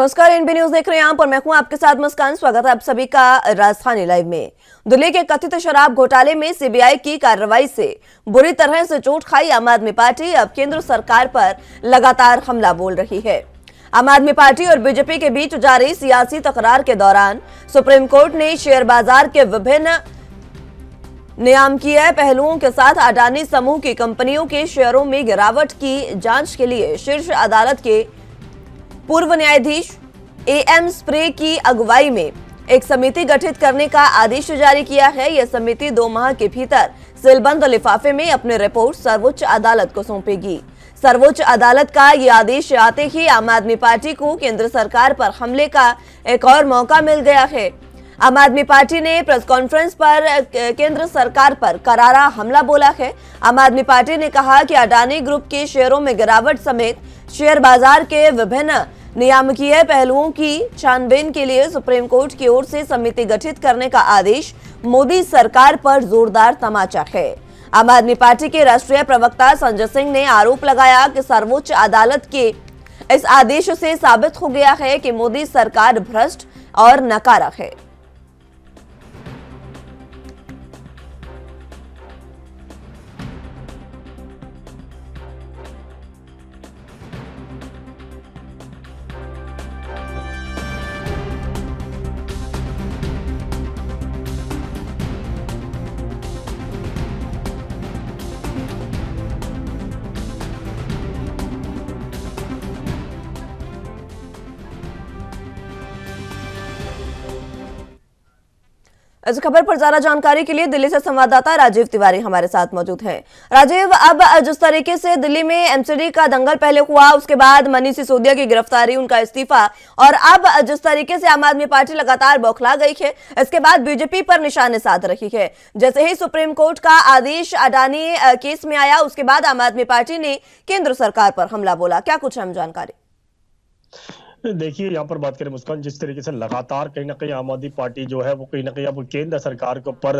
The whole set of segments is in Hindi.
नमस्कार, एनबी न्यूज देख रहे हैं आप और मैं हूं आपके साथ मुस्कान। स्वागत है आप सभी का राजधानी लाइव में। दिल्ली के कथित शराब घोटाले में सीबीआई की कार्रवाई से बुरी तरह से चोट खाई आम आदमी पार्टी अब केंद्र सरकार पर लगातार हमला बोल रही है। आम आदमी पार्टी और बीजेपी के बीच जारी सियासी तकरार के दौरान सुप्रीम कोर्ट ने शेयर बाजार के विभिन्न नियामकीय पहलुओं के साथ अडानी समूह की कंपनियों के शेयरों में गिरावट की जांच के लिए शीर्ष अदालत के पूर्व न्यायाधीश एएम स्प्रे की अगुवाई में एक समिति गठित करने का आदेश जारी किया है। यह समिति 2 माह के भीतर सीलबंद लिफाफे में अपनी रिपोर्ट सर्वोच्च अदालत को सौंपेगी। सर्वोच्च अदालत का यह आदेश आते ही आम आदमी पार्टी को केंद्र सरकार पर हमले का एक और मौका मिल गया है। आम आदमी पार्टी ने प्रेस कॉन्फ्रेंस पर केंद्र सरकार पर करारा हमला बोला है। आम आदमी पार्टी ने कहा कि अडानी ग्रुप के शेयरों में गिरावट समेत शेयर बाजार के विभिन्न नियामकीय पहलुओं की छानबीन के लिए सुप्रीम कोर्ट की ओर से समिति गठित करने का आदेश मोदी सरकार पर जोरदार तमाचा है। आम आदमी पार्टी के राष्ट्रीय प्रवक्ता संजय सिंह ने आरोप लगाया कि सर्वोच्च अदालत के इस आदेश से साबित हो गया है कि मोदी सरकार भ्रष्ट और नकारा है। इस खबर पर ज्यादा जानकारी के लिए दिल्ली से संवाददाता राजीव तिवारी हमारे साथ मौजूद हैं। राजीव, अब जिस तरीके से दिल्ली में एमसीडी का दंगल पहले हुआ, उसके बाद मनीष सिसोदिया की गिरफ्तारी, उनका इस्तीफा, और अब जिस तरीके से आम आदमी पार्टी लगातार बौखला गई है, इसके बाद बीजेपी पर निशाने साध रही है। जैसे ही सुप्रीम कोर्ट का आदेश अडानी केस में आया, उसके बाद आम आदमी पार्टी ने केंद्र सरकार पर हमला बोला। क्या कुछ अहम जानकारी? देखिए, यहाँ पर बात करें मुस्कान, जिस तरीके से लगातार कहीं ना कहीं आम आदमी पार्टी जो है वो कहीं ना कहीं अब केंद्र सरकार के ऊपर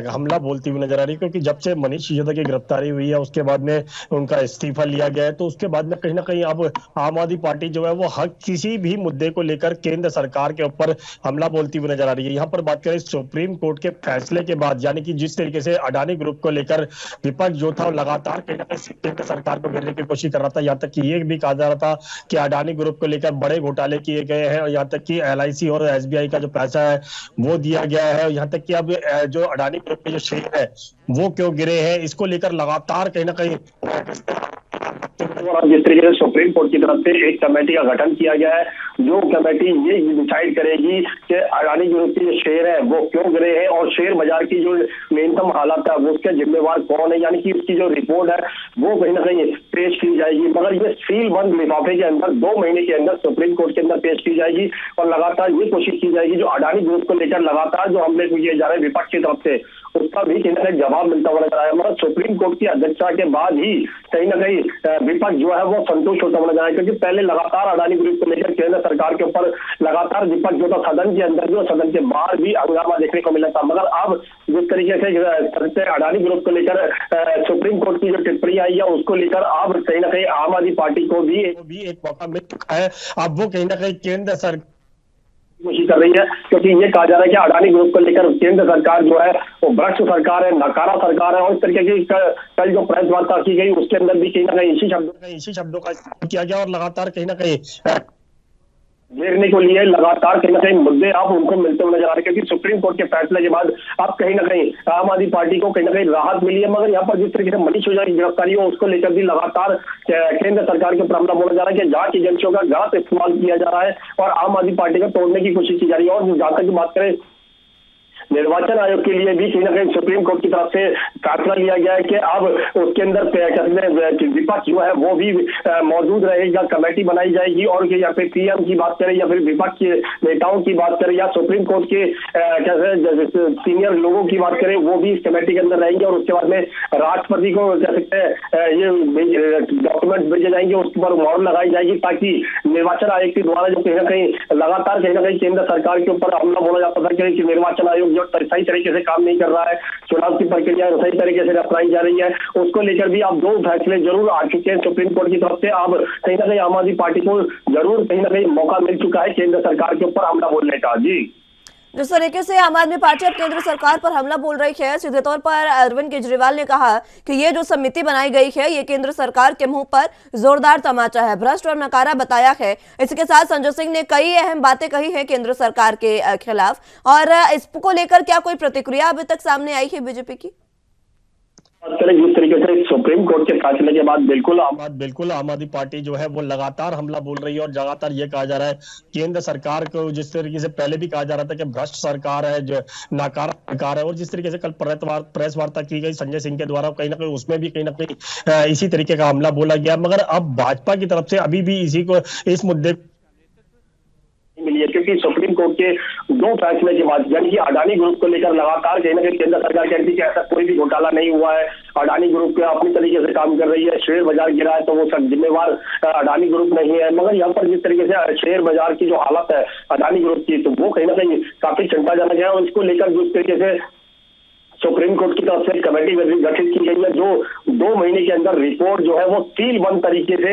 हमला बोलती हुई नजर आ रही है, क्योंकि जब से मनीष सिसोदिया की गिरफ्तारी हुई है उसके बाद में उनका इस्तीफा लिया गया है, तो उसके बाद में कहीं ना कहीं अब आम आदमी पार्टी जो है वो हर किसी भी मुद्दे को लेकर केंद्र सरकार के ऊपर हमला बोलती हुई नजर आ रही है। यहाँ पर बात करें सुप्रीम कोर्ट के फैसले के बाद, यानी कि जिस तरीके से अडानी ग्रुप को लेकर विपक्ष जो था लगातार कहीं ना कहीं केंद्र सरकार को घेरने की कोशिश कर रहा था। यहाँ तक कि ये भी कहा जा रहा था कि अडानी ग्रुप को लेकर बड़े घोटाले किए गए हैं, और यहाँ तक कि एलआईसी और एसबीआई का जो पैसा है वो दिया गया है, और यहाँ तक कि अब जो अडानी ग्रुप के जो शेयर है वो क्यों गिरे हैं, इसको लेकर लगातार कहीं ना कहीं और जिस तरीके से सुप्रीम कोर्ट की तरफ से एक कमेटी का गठन किया गया है, जो कमेटी ये डिसाइड करेगी कि अडानी ग्रुप के जो शेयर है वो क्यों गिरे हैं और शेयर बाजार की जो न्यूनतम हालत है वो उसके जिम्मेवार कौन है, यानी कि उसकी जो रिपोर्ट है वो कहीं ना कहीं पेश की जाएगी। मगर ये सील बंद लिफाफे के अंदर 2 महीने के अंदर सुप्रीम कोर्ट के अंदर पेश की जाएगी, और लगातार ये कोशिश की जाएगी जो अडानी ग्रुप को लेकर लगातार जो हमले किए जा रहे हैं विपक्ष की तरफ से, उसका भी कहीं ना कहीं जवाब मिलता हुआ नजर आया। मगर सुप्रीम कोर्ट की अध्यक्षता के बाद ही कहीं ना कहीं विपक्ष जो है वो संतुष्ट होता हुआ नजर आया, क्योंकि पहले लगातार अडानी ग्रुप को लेकर केंद्र सरकार के ऊपर लगातार विपक्ष जो था सदन के अंदर भी और सदन के बाहर भी हंगामा देखने को मिला था। मगर अब जिस तरीके से अडानी ग्रुप को लेकर सुप्रीम कोर्ट की जो टिप्पणी आई है उसको लेकर अब कहीं ना कहीं आम आदमी पार्टी को भी एक मौका मिल चुका है। अब वो कहीं ना कहीं केंद्र सरकार कोशिश कर रही है, क्योंकि ये कहा जा रहा है कि अडानी ग्रुप को लेकर केंद्र सरकार जो है वो भ्रष्ट सरकार है, नकारा सरकार है, और इस तरीके की कल जो प्रेस वार्ता की गई उसके अंदर भी कहीं ना कहीं इसी शब्दों का इस्तेमाल किया गया, और लगातार कहीं ना कहीं घेरने को लिए लगातार कहीं ना कहीं मुद्दे आप उनको मिलते हुए नजर आ रहे, क्योंकि सुप्रीम कोर्ट के फैसले के बाद अब कहीं ना कहीं आम आदमी पार्टी को कहीं ना कहीं राहत मिली है। मगर यहाँ पर जिस तरीके से मनीष सिसोदिया की गिरफ्तारी हो उसको लेकर भी लगातार केंद्र सरकार के ऊपर हमला बोला जा रहा है कि जांच एजेंसियों का गलत इस्तेमाल किया जा रहा है और आम आदमी पार्टी को तोड़ने की कोशिश की जा रही है। और जहां तक बात करें निर्वाचन आयोग के लिए भी कहीं ना कहीं सुप्रीम कोर्ट की तरफ से फैसला लिया गया है कि अब उसके अंदर विपक्ष जो है वो भी मौजूद रहेगा, कमेटी बनाई जाएगी, और या फिर पीएम की बात करें या फिर विपक्ष के नेताओं की बात करें या सुप्रीम कोर्ट के कैसे सीनियर लोगों की बात करें, वो भी इस कमेटी के अंदर रहेंगे, और उसके बाद में राष्ट्रपति को कह सकते हैं ये डॉक्यूमेंट भेजे जाएंगे, उसके ऊपर मोहर लगाई जाएगी, ताकि निर्वाचन आयोग के द्वारा जो कहीं ना कहीं लगातार कहीं ना कहीं केंद्र सरकार के ऊपर हमला बोला जाता था कि निर्वाचन आयोग जो सही तरीके से काम नहीं कर रहा है, चुनाव की प्रक्रिया सही तरीके से अपनाई जा रही है, उसको लेकर भी अब 2 फैसले जरूर आ चुके हैं सुप्रीम कोर्ट की तरफ से। अब कहीं ना कहीं आम आदमी पार्टी को जरूर कहीं ना कहीं मौका मिल चुका है केंद्र सरकार के ऊपर हमला बोलने का। जी, जिस तरीके से आम आदमी पार्टी अब केंद्र सरकार पर हमला बोल रही है, सीधे तौर पर अरविंद केजरीवाल ने कहा कि ये जो समिति बनाई गई है ये केंद्र सरकार के मुंह पर जोरदार तमाचा है, भ्रष्ट और नकारा बताया है। इसके साथ संजय सिंह ने कई अहम बातें कही हैं केंद्र सरकार के खिलाफ, और इसको लेकर क्या कोई प्रतिक्रिया अभी तक सामने आई है बीजेपी की? जिस तरीके से सुप्रीम कोर्ट के फैसले के बाद बिल्कुल आम आदमी पार्टी जो है वो लगातार हमला बोल रही है और लगातार ये कहा जा रहा है केंद्र सरकार को, जिस तरीके से पहले भी कहा जा रहा था कि भ्रष्ट सरकार है, जो नाकारा सरकार है, और जिस तरीके से कल प्रेस वार्ता की गई संजय सिंह के द्वारा, कहीं ना कहीं उसमें भी कहीं ना कहीं इसी तरीके का हमला बोला गया। मगर अब भाजपा की तरफ से अभी भी इस मुद्दे मिली है, क्योंकि सुप्रीम कोर्ट के 2 फैसले के बाद यानी कि अडानी ग्रुप को लेकर लगातार कहीं ना कहीं केंद्र सरकार कहती है कि ऐसा कोई भी घोटाला नहीं हुआ है, अडानी ग्रुप के अपनी तरीके से काम कर रही है, शेयर बाजार गिरा है तो वो सब जिम्मेवार अडानी ग्रुप नहीं है। मगर यहाँ पर जिस तरीके से शेयर बाजार की जो हालत है अडानी ग्रुप की, तो वो कहीं ना कहीं काफी चिंताजनक है, और इसको लेकर जिस तरीके से सुप्रीम कोर्ट की तरफ से कमेटी गठित की गई है जो 2 महीने के अंदर रिपोर्ट जो है वो सीलबंद तरीके से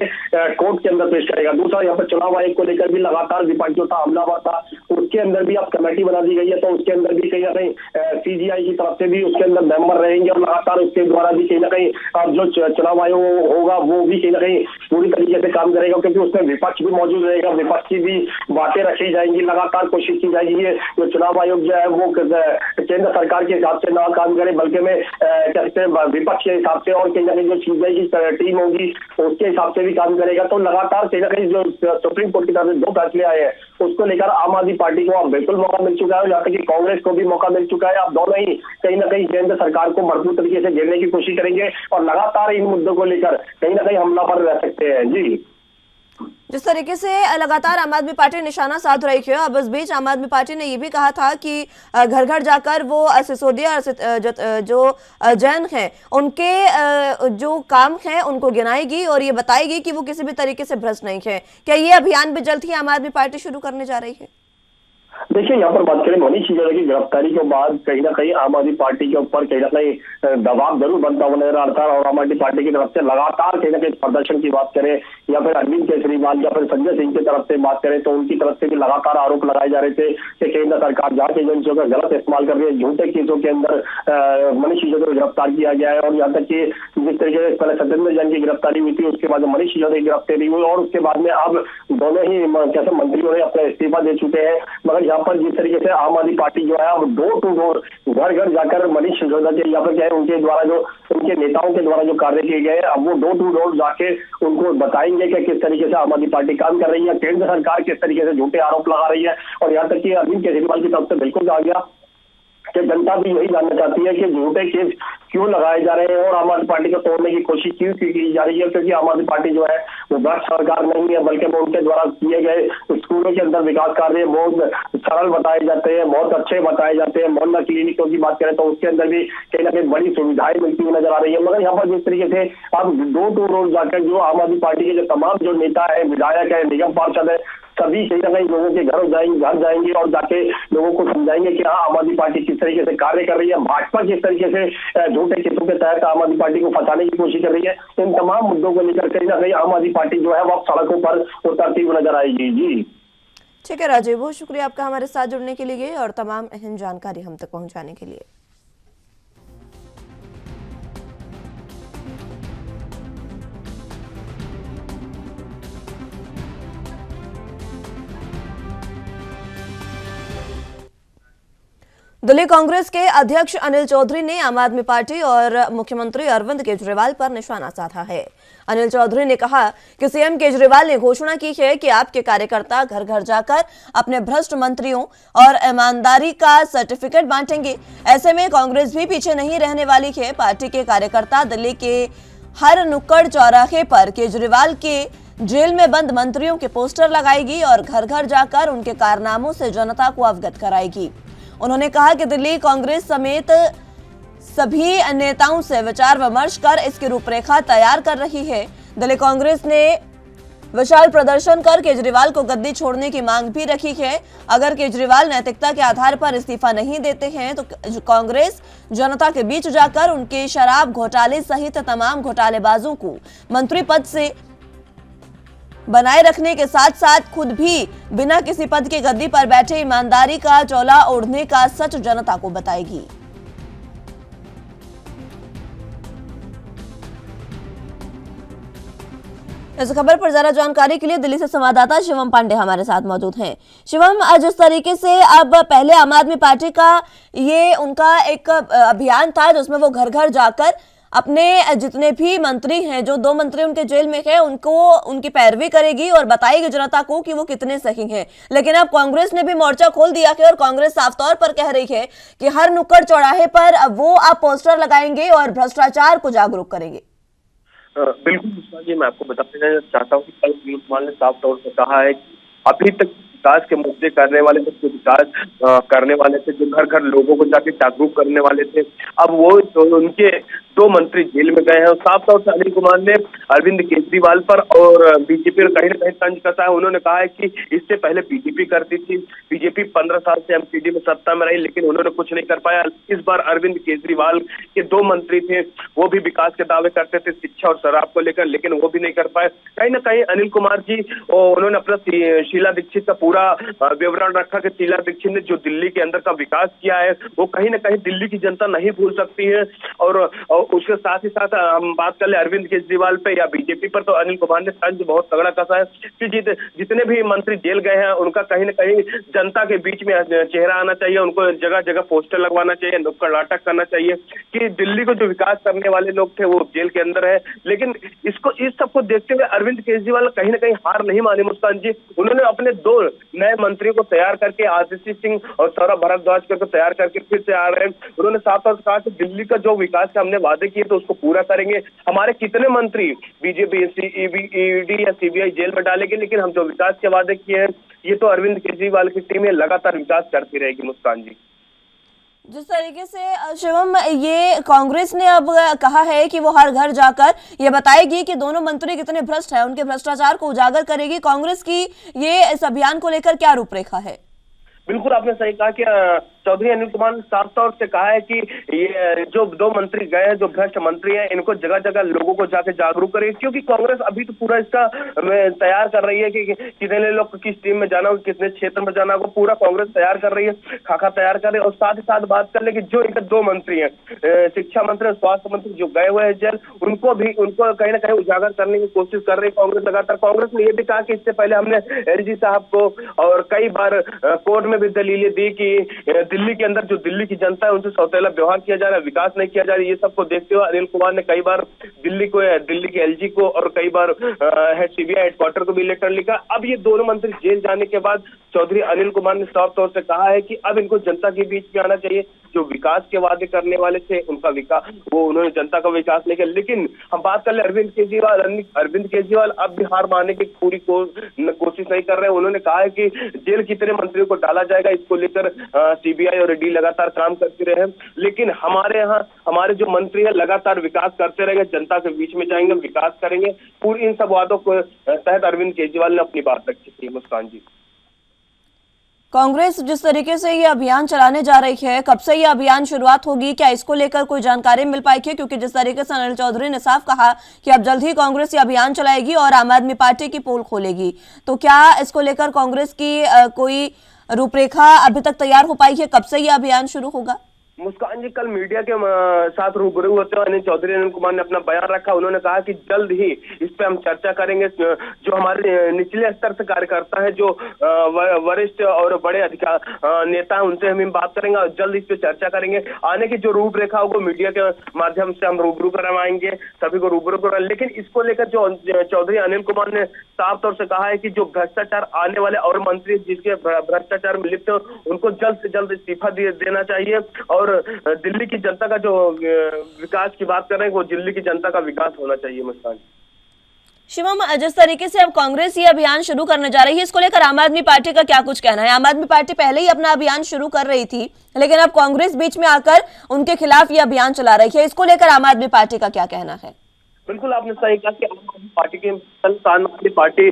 कोर्ट के अंदर पेश करेगा। दूसरा, यहाँ पर चुनाव आयोग को लेकर भी लगातार विपक्षियों का हमलावर था, उसके अंदर भी अब कमेटी बना दी गई है, तो उसके अंदर भी कहीं ना कहीं सीजीआई की तरफ से भी उसके अंदर मेंबर रहेंगे, और लगातार उसके द्वारा भी कहीं ना कहीं अब जो चुनाव आयोग होगा वो भी कहीं ना कहीं पूरी तरीके से काम करेगा, क्योंकि उसमें विपक्ष भी मौजूद रहेगा, विपक्ष की भी बातें रखी जाएंगी, लगातार कोशिश की जाएगी ये जो चुनाव आयोग जो है वो केंद्र सरकार के हिसाब से ना काम करे, बल्कि में कहते विपक्ष के हिसाब से और कहीं ना कहीं जो सीबीआई की टीम होगी उसके हिसाब से भी काम करेगा। तो लगातार कहीं ना कहीं जो सुप्रीम कोर्ट की तरफ से 2 फैसले आए हैं उसको लेकर आम आदमी पार्टी को अब बिल्कुल मौका मिल चुका है, जहाँ तक कि कांग्रेस को भी मौका मिल चुका है। अब दोनों ही कहीं ना कहीं केंद्र सरकार को भरपूर तरीके से घेरने की कोशिश करेंगे और लगातार इन मुद्दों को लेकर कहीं ना कहीं हमलावर रह सकते हैं। जी, जिस तरीके से लगातार आम आदमी पार्टी निशाना साध रही है, अब इस बीच आम आदमी पार्टी ने ये भी कहा था कि घर घर जाकर वो सिसोदिया जो जैन हैं उनके जो काम हैं उनको गिनाएगी और ये बताएगी कि वो किसी भी तरीके से भ्रष्ट नहीं है। क्या ये अभियान भी जल्द ही आम आदमी पार्टी शुरू करने जा रही है? देखिए, यहाँ पर बात करें मनीष सिसोदिया की गिरफ्तारी के बाद कहीं ना कहीं आम आदमी पार्टी के ऊपर कहीं ना कहीं दबाव जरूर बनता हुआ नजर आता है, और आम आदमी पार्टी की तरफ से लगातार कहीं ना कहीं प्रदर्शन की बात करें या फिर अरविंद केजरीवाल या फिर संजय सिंह की तरफ से बात करें तो उनकी तरफ से भी लगातार आरोप लगाए जा रहे थे कि केंद्र सरकार जांच एजेंसियों का गलत इस्तेमाल कर रही है, झूठे केसों के अंदर मनीष सिसोदिया को गिरफ्तार किया गया है। और यहाँ तक कि जिस तरीके से पहले सत्येंद्र जैन की गिरफ्तारी हुई थी, उसके बाद मनीष सिसोदिया की गिरफ्तारी हुई, और उसके बाद में अब दोनों ही कैसे मंत्रियों ने अपना इस्तीफा दे चुके हैं। मगर यहाँ पर जिस तरीके से आम आदमी पार्टी जो है अब डोर टू डोर घर घर जाकर मनीष सिसोदिया के या फिर क्या है उनके द्वारा जो उनके नेताओं के द्वारा जो कार्य किए गए अब वो डोर टू डोर जाके उनको बताएंगे कि किस तरीके से आम आदमी पार्टी काम कर रही है, केंद्र सरकार किस तरीके से झूठे आरोप लगा रही है। और यहाँ तक कि अरविंद केजरीवाल की तरफ से बिल्कुल कहा गया कि जनता भी यही जानना चाहती है कि झूठे केस क्यों लगाए जा रहे हैं और आम आदमी पार्टी को तोड़ने की कोशिश क्यों की जा रही है, क्योंकि आम आदमी पार्टी जो है वो भ्रष्ट सरकार नहीं है, बल्कि वो उनके द्वारा किए गए स्कूलों के अंदर विकास कार्य बहुत सरल बताए जाते हैं, बहुत अच्छे बताए जाते हैं। मोहल्ला क्लिनिकों की बात करें तो उसके अंदर भी कहीं ना कहीं बड़ी सुविधाएं मिलती हुई नजर आ रही है। मगर यहाँ पर जिस तरीके से अब डोर टू डोर जाकर जो आम आदमी पार्टी के जो तमाम जो नेता है, विधायक है, निगम पार्षद है, सभी कहीं ना कहीं लोगों के घर जाएंगे और जाके लोगों को समझाएंगे कि हाँ आम आदमी पार्टी किस तरीके से कार्य कर रही है, भाजपा किस तरीके से झूठे केसों के तहत आम आदमी पार्टी को फंसाने की कोशिश कर रही है। इन तमाम मुद्दों को लेकर कहीं ना कहीं आम आदमी पार्टी जो है वो सड़कों पर उतरती हुई नजर आएगी। जी ठीक है राजीव, बहुत शुक्रिया आपका हमारे साथ जुड़ने के लिए और तमाम अहम जानकारी हम तक पहुंचाने के लिए। दिल्ली कांग्रेस के अध्यक्ष अनिल चौधरी ने आम आदमी पार्टी और मुख्यमंत्री अरविंद केजरीवाल पर निशाना साधा है। अनिल चौधरी ने कहा कि सीएम केजरीवाल ने घोषणा की है कि आपके कार्यकर्ता घर घर जाकर अपने भ्रष्ट मंत्रियों और ईमानदारी का सर्टिफिकेट बांटेंगे। ऐसे में कांग्रेस भी पीछे नहीं रहने वाली है। पार्टी के कार्यकर्ता दिल्ली के हर नुक्कड़ चौराहे पर केजरीवाल के जेल में बंद मंत्रियों के पोस्टर लगाएगी और घर घर जाकर उनके कारनामों से जनता को अवगत कराएगी। उन्होंने कहा कि दिल्ली कांग्रेस समेत सभी नेताओं से विचार विमर्श कर इसकी रूपरेखा तैयार कर रही है। दिल्ली कांग्रेस ने विशाल प्रदर्शन कर केजरीवाल को गद्दी छोड़ने की मांग भी रखी है। अगर केजरीवाल नैतिकता के आधार पर इस्तीफा नहीं देते हैं तो कांग्रेस जनता के बीच जाकर उनके शराब घोटाले सहित तमाम घोटालेबाजों को मंत्री पद से बनाए रखने के साथ साथ खुद भी बिना किसी पद की गद्दी पर बैठे ईमानदारी का चोला ओढ़ने का सच जनता को बताएगी। इस खबर पर ज्यादा जानकारी के लिए दिल्ली से संवाददाता शिवम पांडे हमारे साथ मौजूद हैं। शिवम, जिस तरीके से अब पहले आम आदमी पार्टी का ये उनका एक अभियान था जिसमें वो घर घर जाकर अपने जितने भी मंत्री हैं, जो 2 मंत्री उनके जेल में हैं, उनको उनकी पैरवी करेगी और बताएगी जनता को कि वो कितने सही हैं। लेकिन अब कांग्रेस ने भी मोर्चा खोल दिया है और कांग्रेस साफ तौर पर कह रही है कि हर नुक्कड़ चौराहे पर वो आप पोस्टर लगाएंगे और भ्रष्टाचार को जागरूक करेंगे। बिल्कुल जी, मैं आपको बताना चाहता हूँ कि कल अनिल कुमार ने साफ तौर पर कहा है कि अभी तक विकास के मुद्दे करने वाले थे, जो विकास करने वाले थे, जो घर घर लोगों को जाके जागरूक करने वाले थे, अब वो तो उनके 2 मंत्री जेल में गए हैं। और साफ तौर से अनिल कुमार ने अरविंद केजरीवाल पर और बीजेपी पर कहीं ना कहीं तंज कसा है। उन्होंने कहा है कि इससे पहले बीजेपी करती थी, बीजेपी 15 साल से एमपीडी में सत्ता में रही, लेकिन उन्होंने कुछ नहीं कर पाया। इस बार अरविंद केजरीवाल के 2 मंत्री थे, वो भी विकास के दावे करते थे शिक्षा और शराब को लेकर, लेकिन वो भी नहीं कर पाए। कहीं ना कहीं अनिल कुमार जी उन्होंने अपना शीला दीक्षित का पूरा विवरण रखा कि शीला दीक्षित ने जो दिल्ली के अंदर का विकास किया है वो कहीं ना कहीं दिल्ली की जनता नहीं भूल सकती है। और उसके साथ ही साथ हम बात कर ले अरविंद केजरीवाल पे या बीजेपी पर, तो अनिल कुमार ने तंज बहुत तगड़ा कसा है कि जितने भी मंत्री जेल गए हैं उनका कहीं ना कहीं जनता के बीच में चेहरा आना चाहिए, उनको जगह जगह पोस्टर लगवाना चाहिए, नुक्कड़ नाटक करना चाहिए कि दिल्ली को जो विकास करने वाले लोग थे वो जेल के अंदर है। लेकिन इस सबको देखते हुए अरविंद केजरीवाल कहीं ना कहीं हार नहीं माने मुस्कान जी। उन्होंने अपने 2 नए मंत्रियों को तैयार करके, आशीष सिंह और सौरभ भारद्वाज को तैयार करके फिर से आ रहे हैं। उन्होंने साफ तौर से कहा कि दिल्ली का जो विकास के हमने वादे किए तो उसको पूरा करेंगे। हमारे कितने मंत्री बीजेपी ईडी या सीबीआई जेल में डालेंगे, लेकिन हम जो विकास के वादे किए हैं ये तो अरविंद केजरीवाल की टीम लगातार विकास करती रहेगी मुस्कान जी। जिस तरीके से शिवम, ये कांग्रेस ने अब कहा है कि वो हर घर जाकर ये बताएगी कि दोनों मंत्री कितने भ्रष्ट हैं, उनके भ्रष्टाचार को उजागर करेगी। कांग्रेस की ये इस अभियान को लेकर क्या रूपरेखा है? बिल्कुल आपने सही कहा कि चौधरी अनिल कुमार ने साफ तौर से कहा है कि ये जो 2 मंत्री गए हैं, जो भ्रष्ट मंत्री हैं, इनको जगह जगह लोगों को जाके जागरूक करें, क्योंकि कांग्रेस अभी तो पूरा इसका तैयार कर रही है कि कितने लोग को किस टीम में जाना हो, कितने क्षेत्र में जाना हो, पूरा कांग्रेस तैयार कर रही है, खाका तैयार कर रही है। और साथ ही साथ बात कर ले कि जो इनके 2 मंत्री हैं, शिक्षा मंत्री और स्वास्थ्य मंत्री जो गए हुए हैं जेल, उनको कहीं ना कहीं उजागर करने की कोशिश कर रही है कांग्रेस लगातार। कांग्रेस ने यह भी कहा कि इससे पहले हमने एलजी साहब को और कई बार कोर्ट में भी दलीलें दी कि दिल्ली के अंदर जो दिल्ली की जनता है उनसे सौतेला व्यवहार किया जा रहा है, विकास नहीं किया जा रहा है। ये सबको देखते हुए अनिल कुमार ने कई बार दिल्ली के एलजी को और कई बार सीबीआई हेडक्वार्टर को भी लेटर लिखा। अब ये दोनों मंत्री जेल जाने के बाद चौधरी अनिल कुमार ने साफ तौर से कहा है कि अब इनको जनता के बीच में आना चाहिए। जो विकास के वादे करने वाले थे उनका विकास, वो उन्होंने जनता का विकास नहीं किया। लेकिन हम बात कर ले अरविंद केजरीवाल अब भी हार मारने की पूरी कोशिश नहीं कर रहे। उन्होंने कहा है कि जेल कितने मंत्रियों को डाला जाएगा इसको लेकर सीबीआई और ईडी लगातार काम करते रहे, लेकिन हमारे यहाँ हमारे जो मंत्री हैं लगातार विकास करते रहेंगे, जनता के बीच में जाएंगे, विकास करेंगे। पूरी इन सब वादों को तहत अरविंद केजरीवाल ने अपनी बात रखी थी मुस्कान जी। कांग्रेस जिस तरीके से ये अभियान चलाने जा रही है, कब से ये अभियान शुरुआत होगी, क्या इसको लेकर कोई जानकारी मिल पाई है? क्योंकि जिस तरीके से अनिल चौधरी ने साफ कहा कि अब जल्द ही कांग्रेस ये अभियान चलाएगी और आम आदमी पार्टी की पोल खोलेगी, तो क्या इसको लेकर कांग्रेस की कोई रूपरेखा अभी तक तैयार हो पाई है? कब से ये अभियान शुरू होगा? मुस्कान जी, कल मीडिया के साथ रूबरू होते हुए चौधरी अनिल कुमार ने अपना बयान रखा। उन्होंने कहा कि जल्द ही इस पे हम चर्चा करेंगे। जो हमारे निचले स्तर से कार्यकर्ता है, जो वरिष्ठ और बड़े नेता हैं, उनसे हम बात करेंगे और जल्द इस पे चर्चा करेंगे। आने की जो रूपरेखा होगी मीडिया के माध्यम से हम रूबरू करवाएंगे, सभी को रूबरू करवाएंगे। लेकिन इसको लेकर जो चौधरी अनिल कुमार ने साफ तौर से कहा है कि जो भ्रष्टाचार आने वाले और मंत्री जिसके भ्रष्टाचार में लिप्त है उनको जल्द से जल्द इस्तीफा देना चाहिए। और दिल्ली की जनता का जो विकास की बात कर रहे हैं वो दिल्ली की जनता का विकास होना चाहिए मुस्कान। शिवम, जिस तरीके से अब कांग्रेस ये अभियान शुरू करने जा रही है, इसको लेकर आम आदमी पार्टी का क्या कुछ कहना है? आम आदमी पार्टी पहले ही अपना अभियान शुरू कर रही थी, लेकिन अब कांग्रेस बीच में आकर उनके खिलाफ ये अभियान चला रही है, इसको लेकर आम आदमी पार्टी का क्या कहना है? बिल्कुल आपने सही कहा कि आम आदमी पार्टी के आम आदमी पार्टी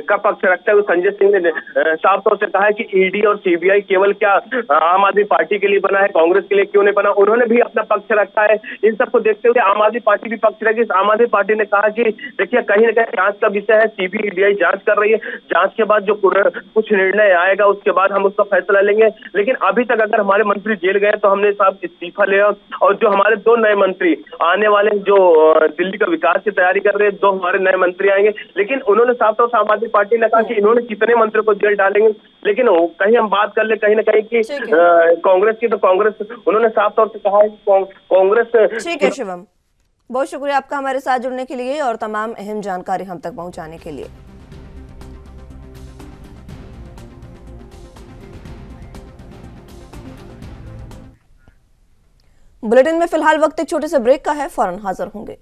का पक्ष रखते हुए संजय सिंह ने साफ तौर से कहा है कि ईडी और सीबीआई केवल क्या आम आदमी पार्टी के लिए बना है, कांग्रेस के लिए क्यों नहीं बना। उन्होंने भी अपना पक्ष रखा है। इन सबको देखते हुए आम आदमी पार्टी भी पक्ष रखी। आम आदमी पार्टी ने कहा कि देखिए कहीं ना कहीं जांच का विषय है, सीबीआई जांच कर रही है, जांच के बाद जो कुछ निर्णय आएगा उसके बाद हम उसका फैसला लेंगे। लेकिन अभी तक अगर हमारे मंत्री जेल गए तो हमने साहब इस्तीफा लिया, और जो हमारे 2 नए मंत्री आने वाले जो दिल्ली का विकास की तैयारी कर रहे हैं, 2 हमारे नए मंत्री आएंगे। लेकिन उन्होंने साफ तौर से आम आदमी पार्टी ने कहा कि इन्होंने कितने मंत्रियों को जेल डालेंगे। लेकिन कहीं हम बात कर ले कहीं ना कहीं की कांग्रेस की, तो कांग्रेस उन्होंने साफ तौर से कहा है कि कांग्रेस। ठीक है शिवम, बहुत शुक्रिया आपका हमारे साथ जुड़ने के लिए और तमाम अहम जानकारी हम तक पहुंचाने के लिए। बुलेटिन में फिलहाल वक्त एक छोटे से ब्रेक का है, फौरन हाजिर होंगे।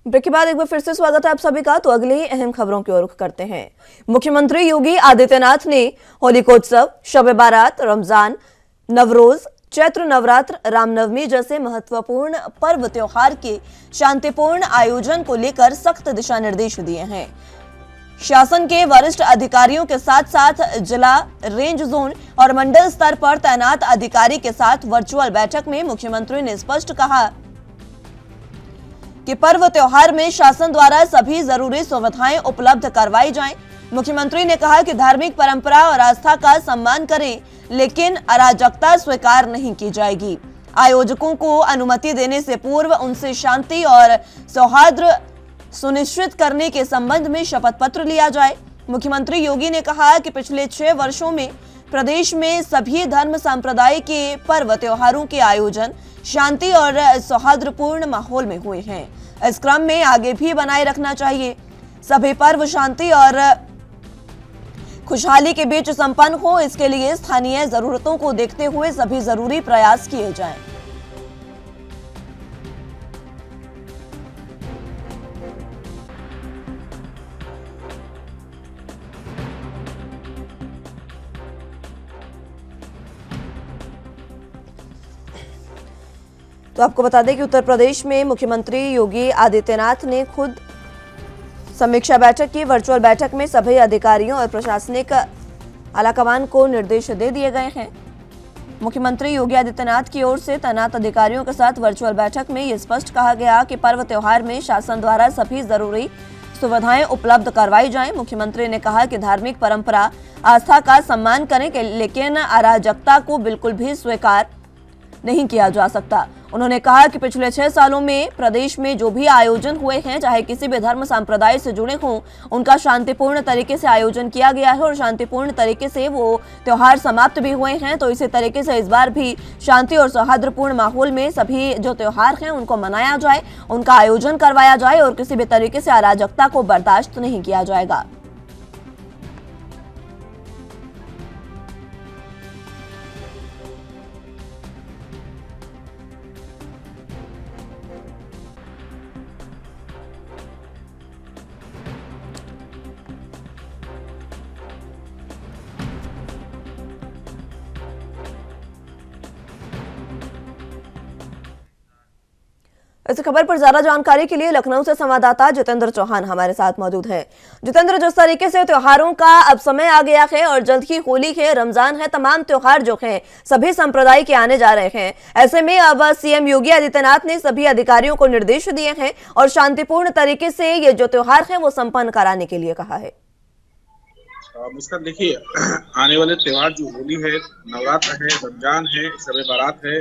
ब्रेक के बाद एक बार फिर से स्वागत है आप सभी का। तो अगले ही अहम खबरों की ओर रुख करते हैं। मुख्यमंत्री योगी आदित्यनाथ ने होलिकोत्सव, शब बारात, रमजान, नवरोज, चैत्र नवरात्र, रामनवमी जैसे महत्वपूर्ण पर्व त्योहार के शांतिपूर्ण आयोजन को लेकर सख्त दिशा निर्देश दिए हैं। शासन के वरिष्ठ अधिकारियों के साथ साथ जिला, रेंज जोन और मंडल स्तर पर तैनात अधिकारी के साथ वर्चुअल बैठक में मुख्यमंत्री ने स्पष्ट कहा कि पर्व त्योहार में शासन द्वारा सभी जरूरी सुविधाएं उपलब्ध करवाई जाएं। मुख्यमंत्री ने कहा कि धार्मिक परंपरा और आस्था का सम्मान करें, लेकिन अराजकता स्वीकार नहीं की जाएगी। आयोजकों को अनुमति देने से पूर्व उनसे शांति और सौहार्द सुनिश्चित करने के संबंध में शपथ पत्र लिया जाए। मुख्यमंत्री योगी ने कहा कि पिछले 6 वर्षों में प्रदेश में सभी धर्म संप्रदाय के पर्व त्योहारों के आयोजन शांति और सौहार्दपूर्ण माहौल में हुए हैं। इस क्रम में आगे भी बनाए रखना चाहिए। सभी पर्व शांति और खुशहाली के बीच संपन्न हो, इसके लिए स्थानीय जरूरतों को देखते हुए सभी जरूरी प्रयास किए जाएं। तो आपको बता दें कि उत्तर प्रदेश में मुख्यमंत्री योगी आदित्यनाथ ने खुद समीक्षा बैठक की। वर्चुअल बैठक में सभी अधिकारियों और प्रशासनिक आलाकमान को निर्देश दे दिए गए हैं। मुख्यमंत्री योगी आदित्यनाथ की ओर से तैनात अधिकारियों के साथ वर्चुअल बैठक में यह स्पष्ट कहा गया कि पर्व त्योहार में शासन द्वारा सभी जरूरी सुविधाएं उपलब्ध करवाई जाएं। मुख्यमंत्री ने कहा कि धार्मिक परंपरा, आस्था का सम्मान करें, लेकिन अराजकता को बिल्कुल भी स्वीकार नहीं किया जा सकता। उन्होंने कहा कि पिछले 6 सालों में प्रदेश में जो भी आयोजन हुए हैं, चाहे किसी भी धर्म संप्रदाय से जुड़े हों, उनका शांतिपूर्ण तरीके से आयोजन किया गया है और शांतिपूर्ण तरीके से वो त्योहार समाप्त भी हुए हैं। तो इसी तरीके से इस बार भी शांति और सौहार्दपूर्ण माहौल में सभी जो त्योहार हैं उनको मनाया जाए, उनका आयोजन करवाया जाए और किसी भी तरीके से अराजकता को बर्दाश्त नहीं किया जाएगा। इस खबर पर ज्यादा जानकारी के लिए लखनऊ से संवाददाता जितेंद्र चौहान हमारे साथ मौजूद हैं। जितेंद्र, जिस तरीके से त्योहारों का अब समय आ गया है और जल्द ही होली है, रमजान है, तमाम त्योहार जो हैं सभी संप्रदाय के आने जा रहे हैं, ऐसे में अब सीएम योगी आदित्यनाथ ने सभी अधिकारियों को निर्देश दिए हैं और शांतिपूर्ण तरीके से ये जो त्योहार है वो संपन्न कराने के लिए कहा है। मुस्कान, देखिए आने वाले त्योहार जो होली है, नवरात्र है, रमजान है, शब बारात है,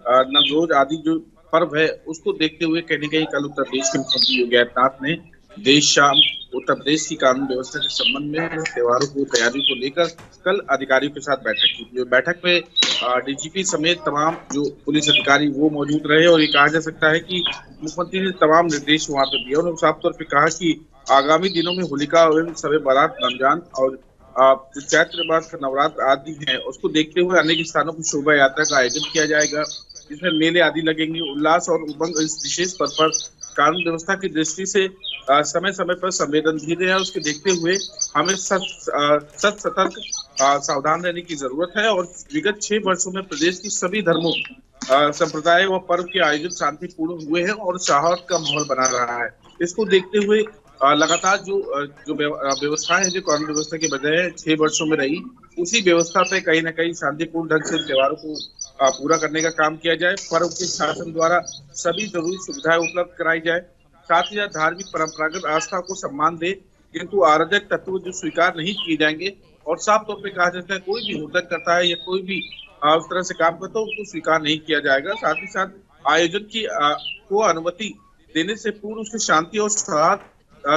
नवरोज आदि जो पर्व है, उसको देखते हुए कहीं न कहीं कल उत्तर प्रदेश के मुख्यमंत्री योगी आदित्यनाथ ने देर शाम उत्तर प्रदेश की कानून व्यवस्था के संबंध में त्योहारों को तैयारी को लेकर कल अधिकारियों के साथ बैठक की थी। बैठक में डीजीपी समेत तमाम जो पुलिस अधिकारी वो मौजूद रहे और ये कहा जा सकता है कि मुख्यमंत्री ने तमाम निर्देश वहां पर दिए। उन्होंने साफ तौर पर कहा कि आगामी दिनों में होलिका एवं शब बारात, रमजान और जो चैत्र मास का नवरात्र आदि है उसको देखते हुए अनेक स्थानों पर शोभा यात्रा का आयोजन किया जाएगा, जिसमें मेले आदि लगेंगे। उल्लास और उमंग इस विशेष पद पर कानून व्यवस्था की दृष्टि से समय समय पर संवेदनशील है, उसके देखते हुए हमें सतर्क सावधान रहने की जरूरत है। और विगत 6 वर्षों में प्रदेश की सभी धर्मों, संप्रदाय व पर्व के आयोजन शांतिपूर्ण हुए हैं और सौहार्द का माहौल बना रहा है। इसको देखते हुए लगातार जो व्यवस्थाएं जो कानून व्यवस्था के बजाय 6 वर्षों में रही, उसी व्यवस्था पे कहीं ना कहीं शांतिपूर्ण ढंग से त्योहारों को पूरा करने का काम किया जाए। पर्व के शासन द्वारा सभी जरूरी सुविधाएं उपलब्ध कराई जाए, साथ ही साथ धार्मिक परंपरागत आस्था को सम्मान दे, किंतु अराजक तत्व जो स्वीकार नहीं किए जाएंगे। और साफ तौर पे कहा जाता है कोई भी हुड़दंग करता है या कोई भी उस तरह से काम करता है उसको स्वीकार नहीं किया जाएगा। साथ ही साथ आयोजन की को अनुमति देने से पूर्व उसकी शांति और सौहार्द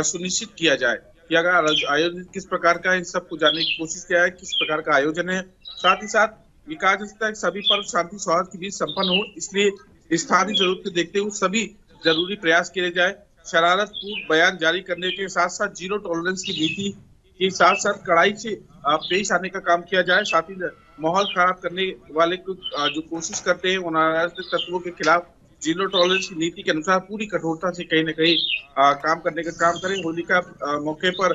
सुनिश्चित किया जाए कि अगर आयोजन किस प्रकार का है, इन सबको जानने की कोशिश किया है किस प्रकार का आयोजन है। साथ ही साथ ये कहा जा सकता है कि सभी पर्व शांति सौहार्द के बीच संपन्न हो, इसलिए स्थानीय जरूरत को देखते हुए सभी जरूरी प्रयास किए जाए। शरारत पूर्ण बयान जारी करने के साथ साथ जीरो टॉलरेंस की नीति के साथ साथ कड़ाई से पेश आने का काम किया जाए। साथ ही माहौल खराब करने वाले को जो कोशिश करते हैं उन अराजक तत्वों के खिलाफ जीरो टॉलरेंस की नीति के अनुसार पूरी कठोरता से कहीं न कहीं काम करने का काम करें। होली का मौके पर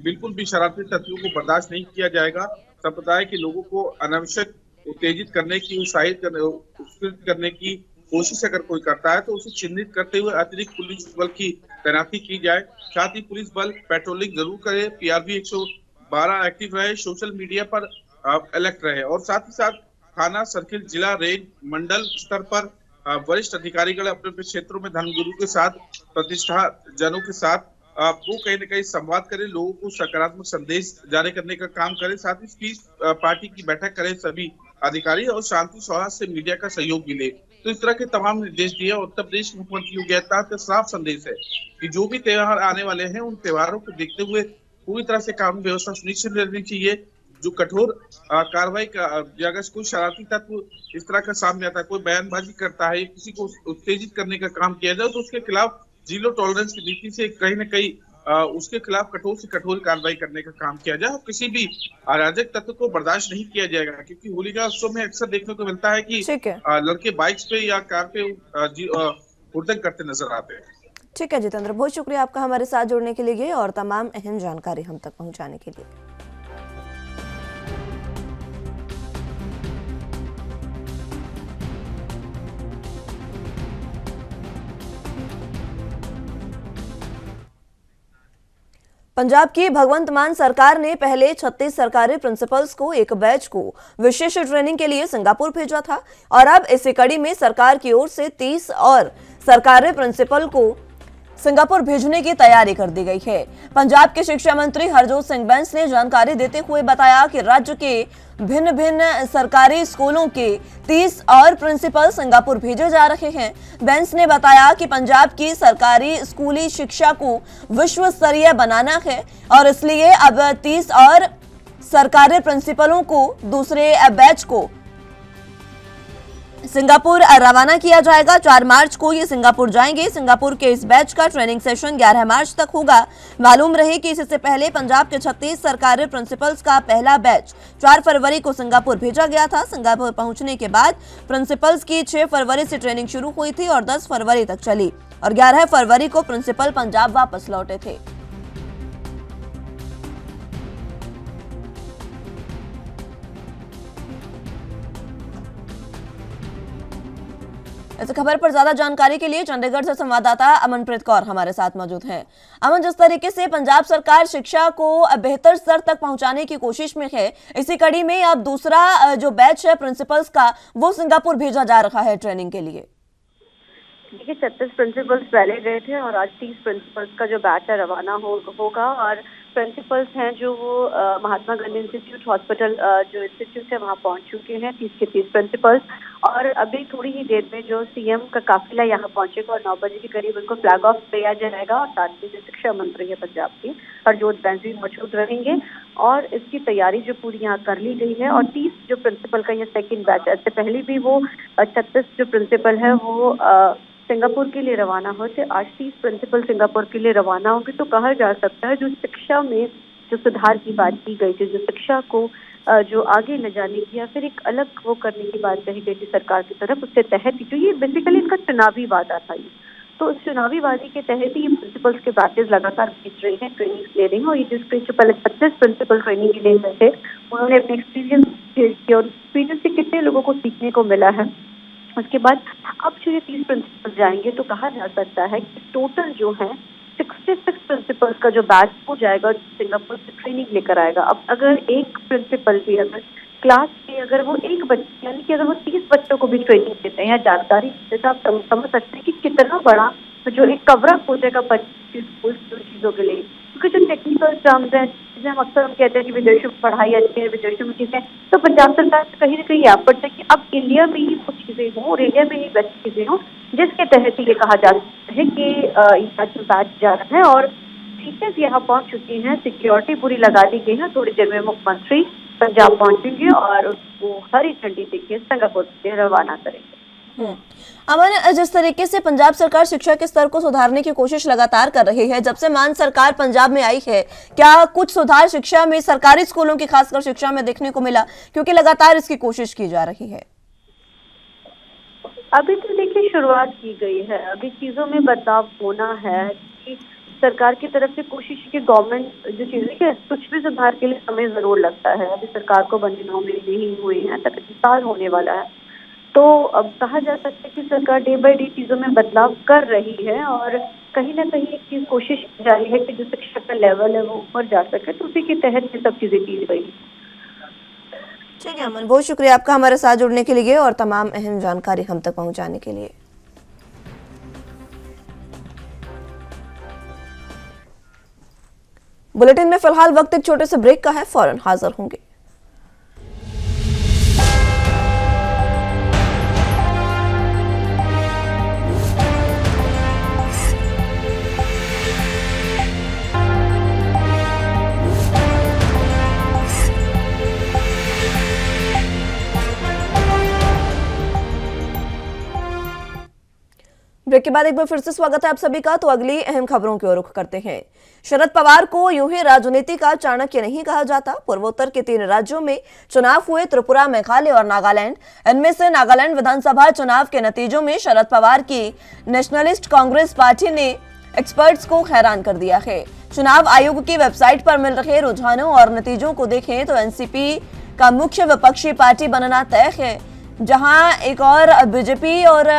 बिल्कुल भी शरारती तत्वों को बर्दाश्त नहीं किया जाएगा। संप्रदाय के लोगों को अनावश्यक उत्तेजित करने की, उत्साहित करने की कोशिश अगर कोई करता है तो उसे चिन्हित करते हुए अतिरिक्त पुलिस बल की तैनाती की जाए। साथ ही पुलिस बल पेट्रोलिंग जरूर करे, PRV 112 एक्टिव रहे, सोशल मीडिया पर अलर्ट रहे और साथ ही साथ थाना, सर्किल, जिला, रेंज, मंडल स्तर पर वरिष्ठ अधिकारीगण अपने अपने क्षेत्रों में धर्मगुरु के साथ, प्रतिष्ठा जनों के साथ वो कहीं न कहीं संवाद करें, लोगों को सकारात्मक संदेश जारी करने का काम करें। साथ ही पीस पार्टी की बैठक करें सभी अधिकारी और शांति सौहार्द से मीडिया का सहयोग मिले। तो इस तरह के तमाम निर्देश दिए। उत्तर प्रदेश के मुख्यमंत्री योगी आदित्यनाथ का साफ संदेश है कि जो भी त्योहार आने वाले हैं उन त्योहारों को देखते हुए पूरी तरह से कानून व्यवस्था सुनिश्चित रहनी चाहिए। जो कठोर कार्रवाई का, अगर कोई शरारती तत्व इस तरह का सामने आता है, कोई बयानबाजी करता है, किसी को उत्तेजित करने का काम किया जाए तो उसके खिलाफ जीरो टॉलरेंस की नीति से कहीं न कहीं उसके खिलाफ कठोर से कठोर कार्रवाई करने का काम किया जाए। और किसी भी अराजक तत्व को बर्दाश्त नहीं किया जाएगा, क्योंकि होली का उत्सव में अक्सर देखने को मिलता है कि लड़के बाइक्स पे या कार पे हुड़दंग करते नजर आते हैं। ठीक है जितेंद्र, बहुत शुक्रिया आपका हमारे साथ जुड़ने के लिए और तमाम अहम जानकारी हम तक पहुंचाने के लिए। पंजाब की भगवंत मान सरकार ने पहले 36 सरकारी प्रिंसिपल्स को एक बैच को विशेष ट्रेनिंग के लिए सिंगापुर भेजा था और अब इसी कड़ी में सरकार की ओर से 30 और सरकारी प्रिंसिपल को सिंगापुर भेजने की तैयारी कर दी गई है। पंजाब के शिक्षा मंत्री हरजोत सिंह बैंस ने जानकारी देते हुए बताया कि राज्य के भिन्न भिन्न सरकारी स्कूलों के 30 और प्रिंसिपल सिंगापुर भेजे जा रहे हैं। बैंस ने बताया कि पंजाब की सरकारी स्कूली शिक्षा को विश्व स्तरीय बनाना है और इसलिए अब 30 और सरकारी प्रिंसिपलों को दूसरे बैच को सिंगापुर रवाना किया जाएगा। 4 मार्च को ये सिंगापुर जाएंगे। सिंगापुर के इस बैच का ट्रेनिंग सेशन 11 मार्च तक होगा। मालूम रहे कि इससे पहले पंजाब के 36 सरकारी प्रिंसिपल्स का पहला बैच 4 फरवरी को सिंगापुर भेजा गया था। सिंगापुर पहुंचने के बाद प्रिंसिपल्स की 6 फरवरी से ट्रेनिंग शुरू हुई थी और 10 फरवरी तक चली और 11 फरवरी को प्रिंसिपल पंजाब वापस लौटे थे। इस खबर पर ज्यादा जानकारी के लिए चंडीगढ़ से संवाददाता अमनप्रीत कौर हमारे साथ मौजूद हैं। अमन, जिस तरीके से पंजाब सरकार शिक्षा को बेहतर स्तर तक पहुंचाने की कोशिश में है, इसी कड़ी में अब दूसरा जो बैच है प्रिंसिपल्स का वो सिंगापुर भेजा जा रहा है ट्रेनिंग के लिए। देखिए 36 प्रिंसिपल्स पहले गए थे और आज 30 प्रिंसिपल्स का जो बैच है रवाना होगा और प्रिंसिपल्स हैं जो वो महात्मा गांधी इंस्टीट्यूट हॉस्पिटल जो इंस्टीट्यूट है वहाँ पहुँच चुके हैं, 30 के 30 प्रिंसिपल्स। और अभी थोड़ी ही देर में जो सीएम का काफिला यहाँ पहुंचेगा और 9 बजे के करीब उनको फ्लैग ऑफ किया जाएगा और साथ में जो शिक्षा मंत्री है पंजाब की हरजोत बैंस मौजूद रहेंगे। और इसकी तैयारी जो पूरी यहाँ कर ली गई है और 30 जो प्रिंसिपल का ये सेकेंड बैच है, इससे पहले भी वो 36 जो प्रिंसिपल है वो सिंगापुर के लिए रवाना होते, आज 30 प्रिंसिपल सिंगापुर के लिए रवाना होंगे। तो कहा जा सकता है जो शिक्षा में जो सुधार की बात की गई थी, जो शिक्षा को जो आगे ले जाने की या फिर एक अलग वो करने की बात कही गई थी सरकार की तरफ, उसके तहत जो ये बेसिकली इनका चुनावी वादा था ये, तो उस चुनावी वादे के तहत ही ये प्रिंसिपल्स के बैचेज लगातार भेज रहे हैं, ट्रेनिंग ले रहे हैं। और ये जिस पहले 36 प्रिंसिपल ट्रेनिंग के लिए गए थे उन्होंने अपने एक्सपीरियंस शेयर किया और एक्सपीरियंस से कितने लोगों को सीखने को मिला है। उसके बाद अब जो ये 30 प्रिंसिपल जाएंगे तो कहा जा सकता है कि टोटल जो है 66 प्रिंसिपल्स का जो बैच हो जाएगा सिंगापुर से ट्रेनिंग लेकर आएगा। अब अगर एक प्रिंसिपल भी अगर क्लास में अगर वो एक बच्चे यानी कि अगर वो 30 बच्चों को भी ट्रेनिंग देते हैं या जानकारी देते हैं तो आप समझ सकते हैं कि कितना बड़ा तो जो एक कवरअप हो जाएगा बच्चे स्कूल चीज़ों के लिए। क्योंकि जो टेक्निकल टर्म्स हैं जिसे हम अक्सर हम कहते हैं कि विदेशों में पढ़ाई अच्छी है, विदेशों में चीज़ें, तो पंजाब सरकार कहीं ना कहीं एफर्ट है कि अब इंडिया में ही कुछ चीज़ें हों और इंडिया में ही बेस्ट चीज़ें हों, जिसके तहत ये कहा जा सकता है कि ये बैच जा रहा है। और टीचर्स यहाँ पहुँच चुकी हैं, सिक्योरिटी पूरी लगा दी गई है। थोड़ी देर में मुख्यमंत्री पंजाब पहुँचेंगे और उसको हरी झंडी देके सिंगापुर से रवाना करेंगे। अमन, जिस तरीके से पंजाब सरकार शिक्षा के स्तर को सुधारने की कोशिश लगातार कर रही है, जब से मान सरकार पंजाब में आई है, क्या कुछ सुधार शिक्षा में, सरकारी स्कूलों की खासकर शिक्षा में देखने को मिला? क्योंकि लगातार इसकी कोशिश की जा रही है। अभी तो देखिए शुरुआत की गई है, अभी चीजों में बदलाव होना है कि सरकार की तरफ से कोशिश की गवर्नमेंट जो चीजें कि कुछ भी सुधार के लिए समय जरूर लगता है। अभी सरकार को बने 9 महीने ही हुए हैं, तक साल होने वाला है। तो अब कहा जा सकता है कि सरकार डे बाय डे चीजों में बदलाव कर रही है और कहीं ना कहीं एक चीज कोशिश जारी है कि जो शिक्षा का लेवल है वो ऊपर जा सके, तो उसी के तहत ये सब चीजें की गई। ठीक है अमन, बहुत शुक्रिया आपका हमारे साथ जुड़ने के लिए और तमाम अहम जानकारी हम तक पहुंचाने के लिए। बुलेटिन में फिलहाल वक्त एक छोटे से ब्रेक का है, फौरन हाजिर होंगे। ब्रेक के बाद एक बार फिर से स्वागत है आप सभी का। तो अगली अहम खबरों की ओर रुख करते हैं। शरद पवार को यूं ही राजनीति का चाणक्य नहीं कहा जाता। पूर्वोत्तर के 3 राज्यों में चुनाव हुए, त्रिपुरा, मेघालय और नागालैंड। इनमें से नागालैंड विधानसभा चुनाव के नतीजों में शरद पवार की नेशनलिस्ट कांग्रेस पार्टी ने एक्सपर्ट्स को हैरान कर दिया है। चुनाव आयोग की वेबसाइट पर मिल रहे रुझानों और नतीजों को देखें तो एनसीपी का मुख्य विपक्षी पार्टी बनना तय है, जहां एक और बीजेपी और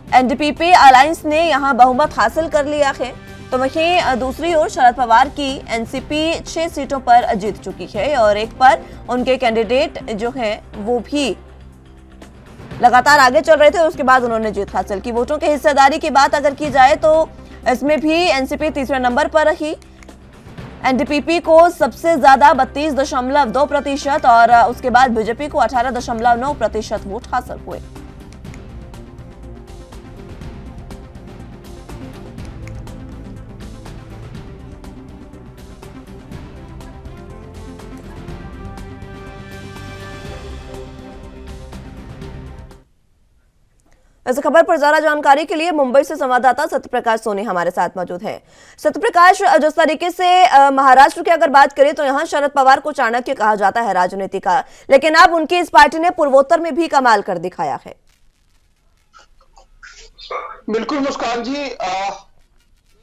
एनडीपी अलायंस ने यहां बहुमत हासिल कर लिया है। तो वहीं दूसरी ओर शरद पवार की एनसीपी 6 सीटों पर जीत चुकी है और एक पर उनके कैंडिडेट जो है वो भी लगातार आगे चल रहे थे, उसके बाद उन्होंने जीत हासिल की। वोटों की हिस्सेदारी की बात अगर की जाए तो इसमें भी एनसीपी तीसरे नंबर पर रही। एनडीपी को सबसे ज्यादा 32.2% और उसके बाद बीजेपी को 18.9% वोट हासिल हुए। इस खबर पर ज्यादा जानकारी के लिए मुंबई से संवाददाता सत्यप्रकाश सोनी हमारे साथ मौजूद हैं। सत्यप्रकाश, जिस तरीके से महाराष्ट्र की अगर बात करें तो यहाँ शरद पवार को चाणक्य कहा जाता है राजनीति का, लेकिन अब उनकी इस पार्टी ने पूर्वोत्तर में भी कमाल कर दिखाया है। बिल्कुल मुस्कान जी,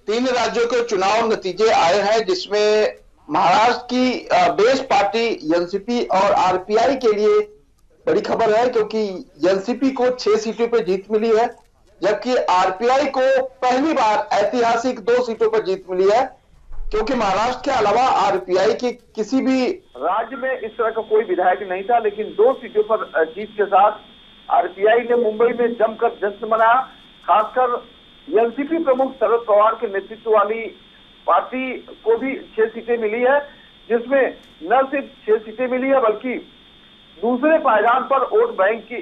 3 राज्यों के चुनाव नतीजे आए हैं जिसमें महाराष्ट्र की बेस पार्टी एनसीपी और आरपीआई के लिए बड़ी खबर है, क्योंकि एनसीपी को 6 सीटों पर जीत मिली है, जबकि आरपीआई को पहली बार ऐतिहासिक 2 सीटों पर जीत मिली है, क्योंकि महाराष्ट्र के अलावा आरपीआई के किसी भी राज्य में इस तरह का कोई विधायक नहीं था। लेकिन 2 सीटों पर जीत के साथ आरपीआई ने मुंबई में जमकर जश्न मनाया। खासकर एनसीपी प्रमुख शरद पवार के नेतृत्व वाली पार्टी को भी 6 सीटें मिली है, जिसमें न सिर्फ 6 सीटें मिली है बल्कि दूसरे पायदान पर वोट बैंक की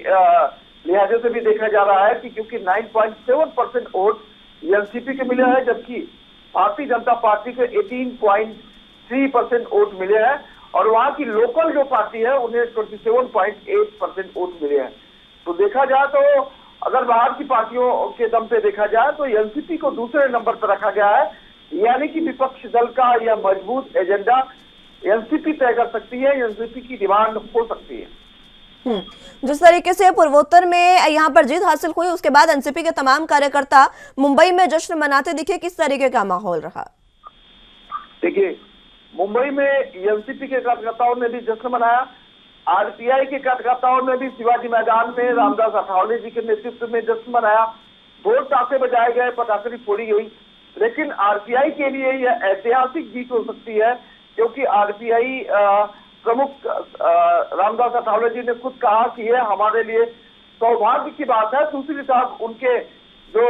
लिहाजे से भी देखा जा रहा है कि क्योंकि 9.7% वोट एनसीपी के मिले हैं, जबकि भारतीय जनता पार्टी के 18.3% वोट मिले हैं और वहां की लोकल जो पार्टी है उन्हें 27.8% वोट मिले हैं। तो देखा जाए तो अगर बाहर की पार्टियों के दम पे देखा जाए तो एनसीपी को दूसरे नंबर पर रखा गया है, यानी कि विपक्ष दल का यह मजबूत एजेंडा एनसीपी तय कर सकती है, एनसीपी की डिमांड हो सकती है। जिस तरीके से पूर्वोत्तर में यहाँ पर जीत हासिल हुई, उसके बाद एनसीपी के तमाम कार्यकर्ता मुंबई में जश्न मनाते दिखे, किस तरीके का माहौल रहा? देखिए, मुंबई में एनसीपी के कार्यकर्ताओं ने भी जश्न मनाया, आरपीआई के कार्यकर्ताओं ने भी शिवाजी मैदान में रामदास अठावले जी के नेतृत्व में जश्न मनाया, ढोल ताशे बजाए गए, पटाखे फोड़ी गई। लेकिन आरपीआई के लिए यह ऐतिहासिक जीत हो सकती है, क्योंकि आरपीआई प्रमुख रामदास अठावले जी ने खुद कहा कि यह हमारे लिए सौभाग्य की बात है। दूसरी तरफ उनके जो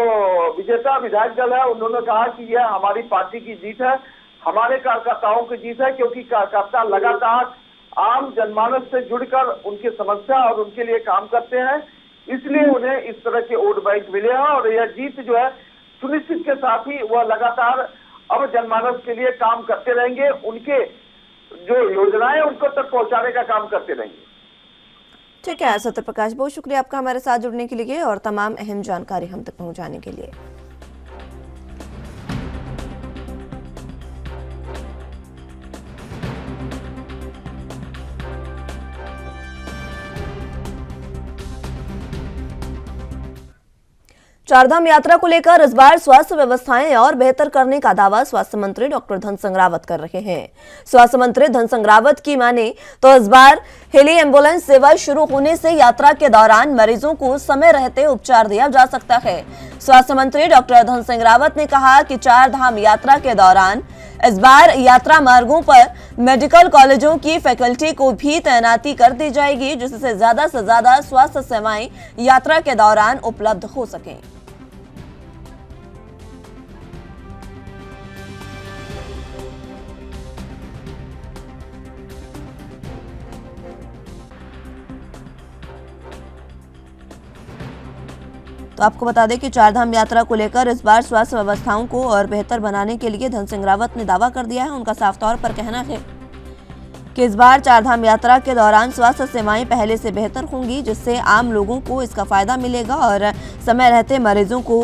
विजेता विधायक दल है उन्होंने कहा कि यह हमारी पार्टी की जीत है, हमारे कार्यकर्ताओं की जीत है, क्योंकि कार्यकर्ता लगातार आम जनमानस से जुड़कर उनकी समस्या और उनके लिए काम करते हैं, इसलिए उन्हें इस तरह के वोट बैंक मिले हैं और यह जीत जो है सुनिश्चित के साथ ही वह लगातार अब जनमानस के लिए काम करते रहेंगे, उनके जो योजनाएं उनको तक पहुंचाने का काम करते रहेंगे। ठीक है सत्य प्रकाश, बहुत शुक्रिया आपका हमारे साथ जुड़ने के लिए और तमाम अहम जानकारी हम तक पहुंचाने के लिए। चारधाम यात्रा को लेकर इस बार स्वास्थ्य व्यवस्थाएं और बेहतर करने का दावा स्वास्थ्य मंत्री डॉक्टर धन सिंह रावत कर रहे हैं। स्वास्थ्य मंत्री धन सिंह रावत की माने तो इस बार हेली एम्बुलेंस सेवा शुरू होने से यात्रा के दौरान मरीजों को समय रहते उपचार दिया जा सकता है। स्वास्थ्य मंत्री डॉक्टर धन सिंह रावत ने कहा कि चारधाम यात्रा के दौरान इस बार यात्रा मार्गों पर मेडिकल कॉलेजों की फैकल्टी को भी तैनाती कर दी जाएगी, जिससे से ज्यादा स्वास्थ्य सेवाएं यात्रा के दौरान उपलब्ध हो सकें। तो आपको बता दें कि चारधाम यात्रा को लेकर इस बार स्वास्थ्य व्यवस्थाओं को और बेहतर बनाने के लिए धन सिंह रावत ने दावा कर दिया है। उनका साफ तौर पर कहना है कि इस बार चारधाम यात्रा के दौरान स्वास्थ्य सेवाएं पहले से बेहतर होंगी, जिससे आम लोगों को इसका फायदा मिलेगा और समय रहते मरीजों को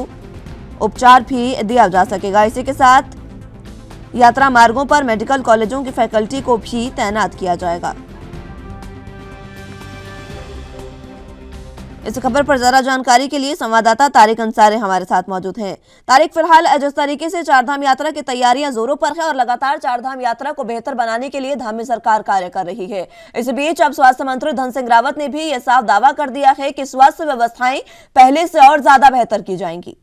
उपचार भी दिया जा सकेगा। इसी के साथ यात्रा मार्गों पर मेडिकल कॉलेजों की फैकल्टी को भी तैनात किया जाएगा। इस खबर पर ज्यादा जानकारी के लिए संवाददाता तारिक अंसारी हमारे साथ मौजूद हैं। तारिक, फिलहाल जिस तरीके से चारधाम यात्रा की तैयारियां जोरों पर है और लगातार चारधाम यात्रा को बेहतर बनाने के लिए धामी सरकार कार्य कर रही है, इस बीच अब स्वास्थ्य मंत्री धन सिंह रावत ने भी यह साफ दावा कर दिया है कि स्वास्थ्य व्यवस्थाएं पहले से और ज्यादा बेहतर की जाएंगी।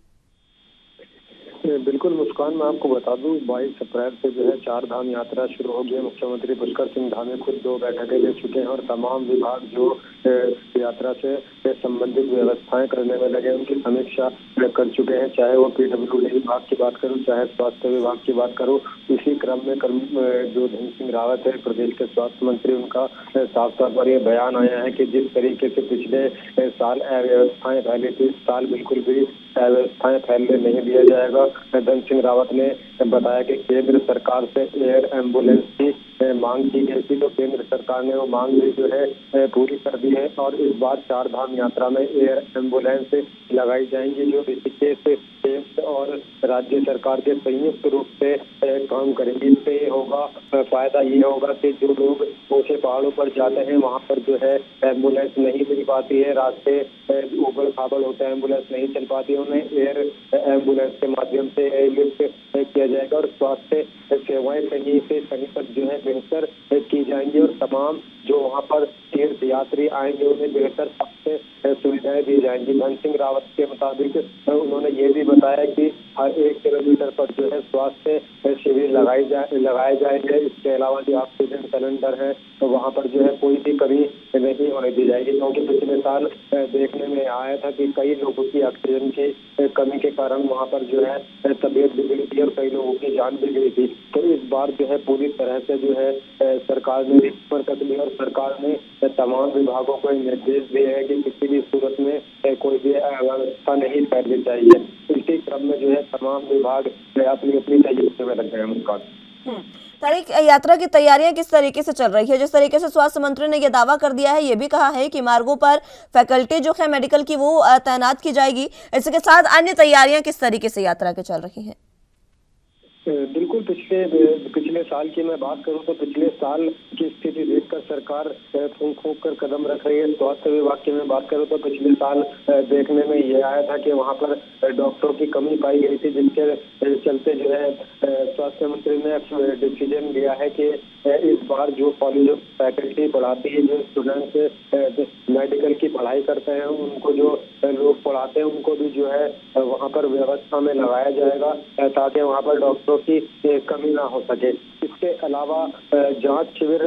बिल्कुल मुस्कान, मैं आपको बता दूं 22 अप्रैल से जो है चारधाम यात्रा शुरू हो गई। मुख्यमंत्री पुष्कर सिंह धामी खुद 2 बैठकें ले चुके हैं और तमाम विभाग जो यात्रा से संबंधित व्यवस्थाएं करने में लगे उनकी समीक्षा कर चुके हैं, चाहे वो पीडब्ल्यूडी विभाग की बात करूं, चाहे स्वास्थ्य विभाग की बात करूं। इसी क्रम में जो धन सिंह रावत है प्रदेश के स्वास्थ्य मंत्री, उनका साफ तौर पर यह बयान आया है कि जिस तरीके से पिछले साल अव्यवस्थाएं फैली थी, इस साल बिल्कुल भी अव्यवस्थाएं फैलने नहीं दिया जाएगा। धन सिंह रावत ने बताया कि केंद्र सरकार से एयर एम्बुलेंस की मांग की गई थी, तो केंद्र सरकार ने वो मांग भी जो है पूरी कर दी है और इस बार चारधाम यात्रा में एयर एम्बुलेंस लगाई जाएंगी, जो ऋषिकेश केंद्र और राज्य सरकार के संयुक्त रूप से काम करेंगे। इससे ये होगा, फायदा ये होगा कि जो लोग ऊंचे पहाड़ों पर जाते हैं वहाँ पर जो है एम्बुलेंस नहीं मिल पाती है, रास्ते उबड़ खाबड़ होता है, एम्बुलेंस नहीं चल पाती है, उन्हें एयर एम्बुलेंस के माध्यम से एयरलिफ्ट किया जाएगा और स्वास्थ्य सेवाएं कहीं से कहीं तक जो है बेहतर की जाएंगी और तमाम जो वहाँ पर तीर्थ यात्री आएंगे उन्हें बेहतर स्वास्थ्य सुविधाएं दी जाएंगी। धन सिंह रावत के मुताबिक उन्होंने ये भी बताया कि हर 1 किलोमीटर पर जो है स्वास्थ्य शिविर लगाए जाएंगे। इसके अलावा जो ऑक्सीजन सिलेंडर है तो वहाँ पर जो है कोई भी कमी नहीं होने दी जाएगी, क्योंकि पिछले साल देखने में आया था कि कई लोगों की ऑक्सीजन की कमी के कारण वहाँ पर जो है तबीयत बिगड़ी थी और कई लोगों की जान भी गई थी। तो इस बार जो है पूरी तरह से जो है सरकार ने बरकत ली और सरकार ने तमाम विभागों को निर्देश दिए हैं कि किसी भी सूरत में कोई भी अव्यवस्था नहीं फैलनी चाहिए। इसी क्रम में जो है तमाम विभाग अपनी अपनी तैयारी में लग गए हैं। मुस्कान, तारिक, यात्रा की तैयारियां किस तरीके से चल रही है? जिस तरीके से स्वास्थ्य मंत्री ने यह दावा कर दिया है, ये भी कहा है कि मार्गों पर फैकल्टी जो है मेडिकल की वो तैनात की जाएगी, इसके साथ अन्य तैयारियां किस तरीके से यात्रा के चल रही हैं? बिल्कुल, पिछले साल की मैं बात करूं तो पिछले साल की स्थिति देखकर सरकार फूंक फूंक कर कदम रख रही है। स्वास्थ्य विभाग की मैं बात करूं तो पिछले साल देखने में ये आया था कि वहां पर डॉक्टरों की कमी पाई गई थी, जिनके चलते जो है स्वास्थ्य मंत्री ने डिसीजन लिया है कि इस बार जो कॉलेज फैकल्टी पढ़ाती है, जो स्टूडेंट्स मेडिकल की पढ़ाई करते हैं, उनको जो लोग पढ़ाते हैं उनको भी जो है वहाँ पर व्यवस्था में लगाया जाएगा ताकि वहाँ पर डॉक्टरों की कमी ना हो सके। इसके अलावा जांच शिविर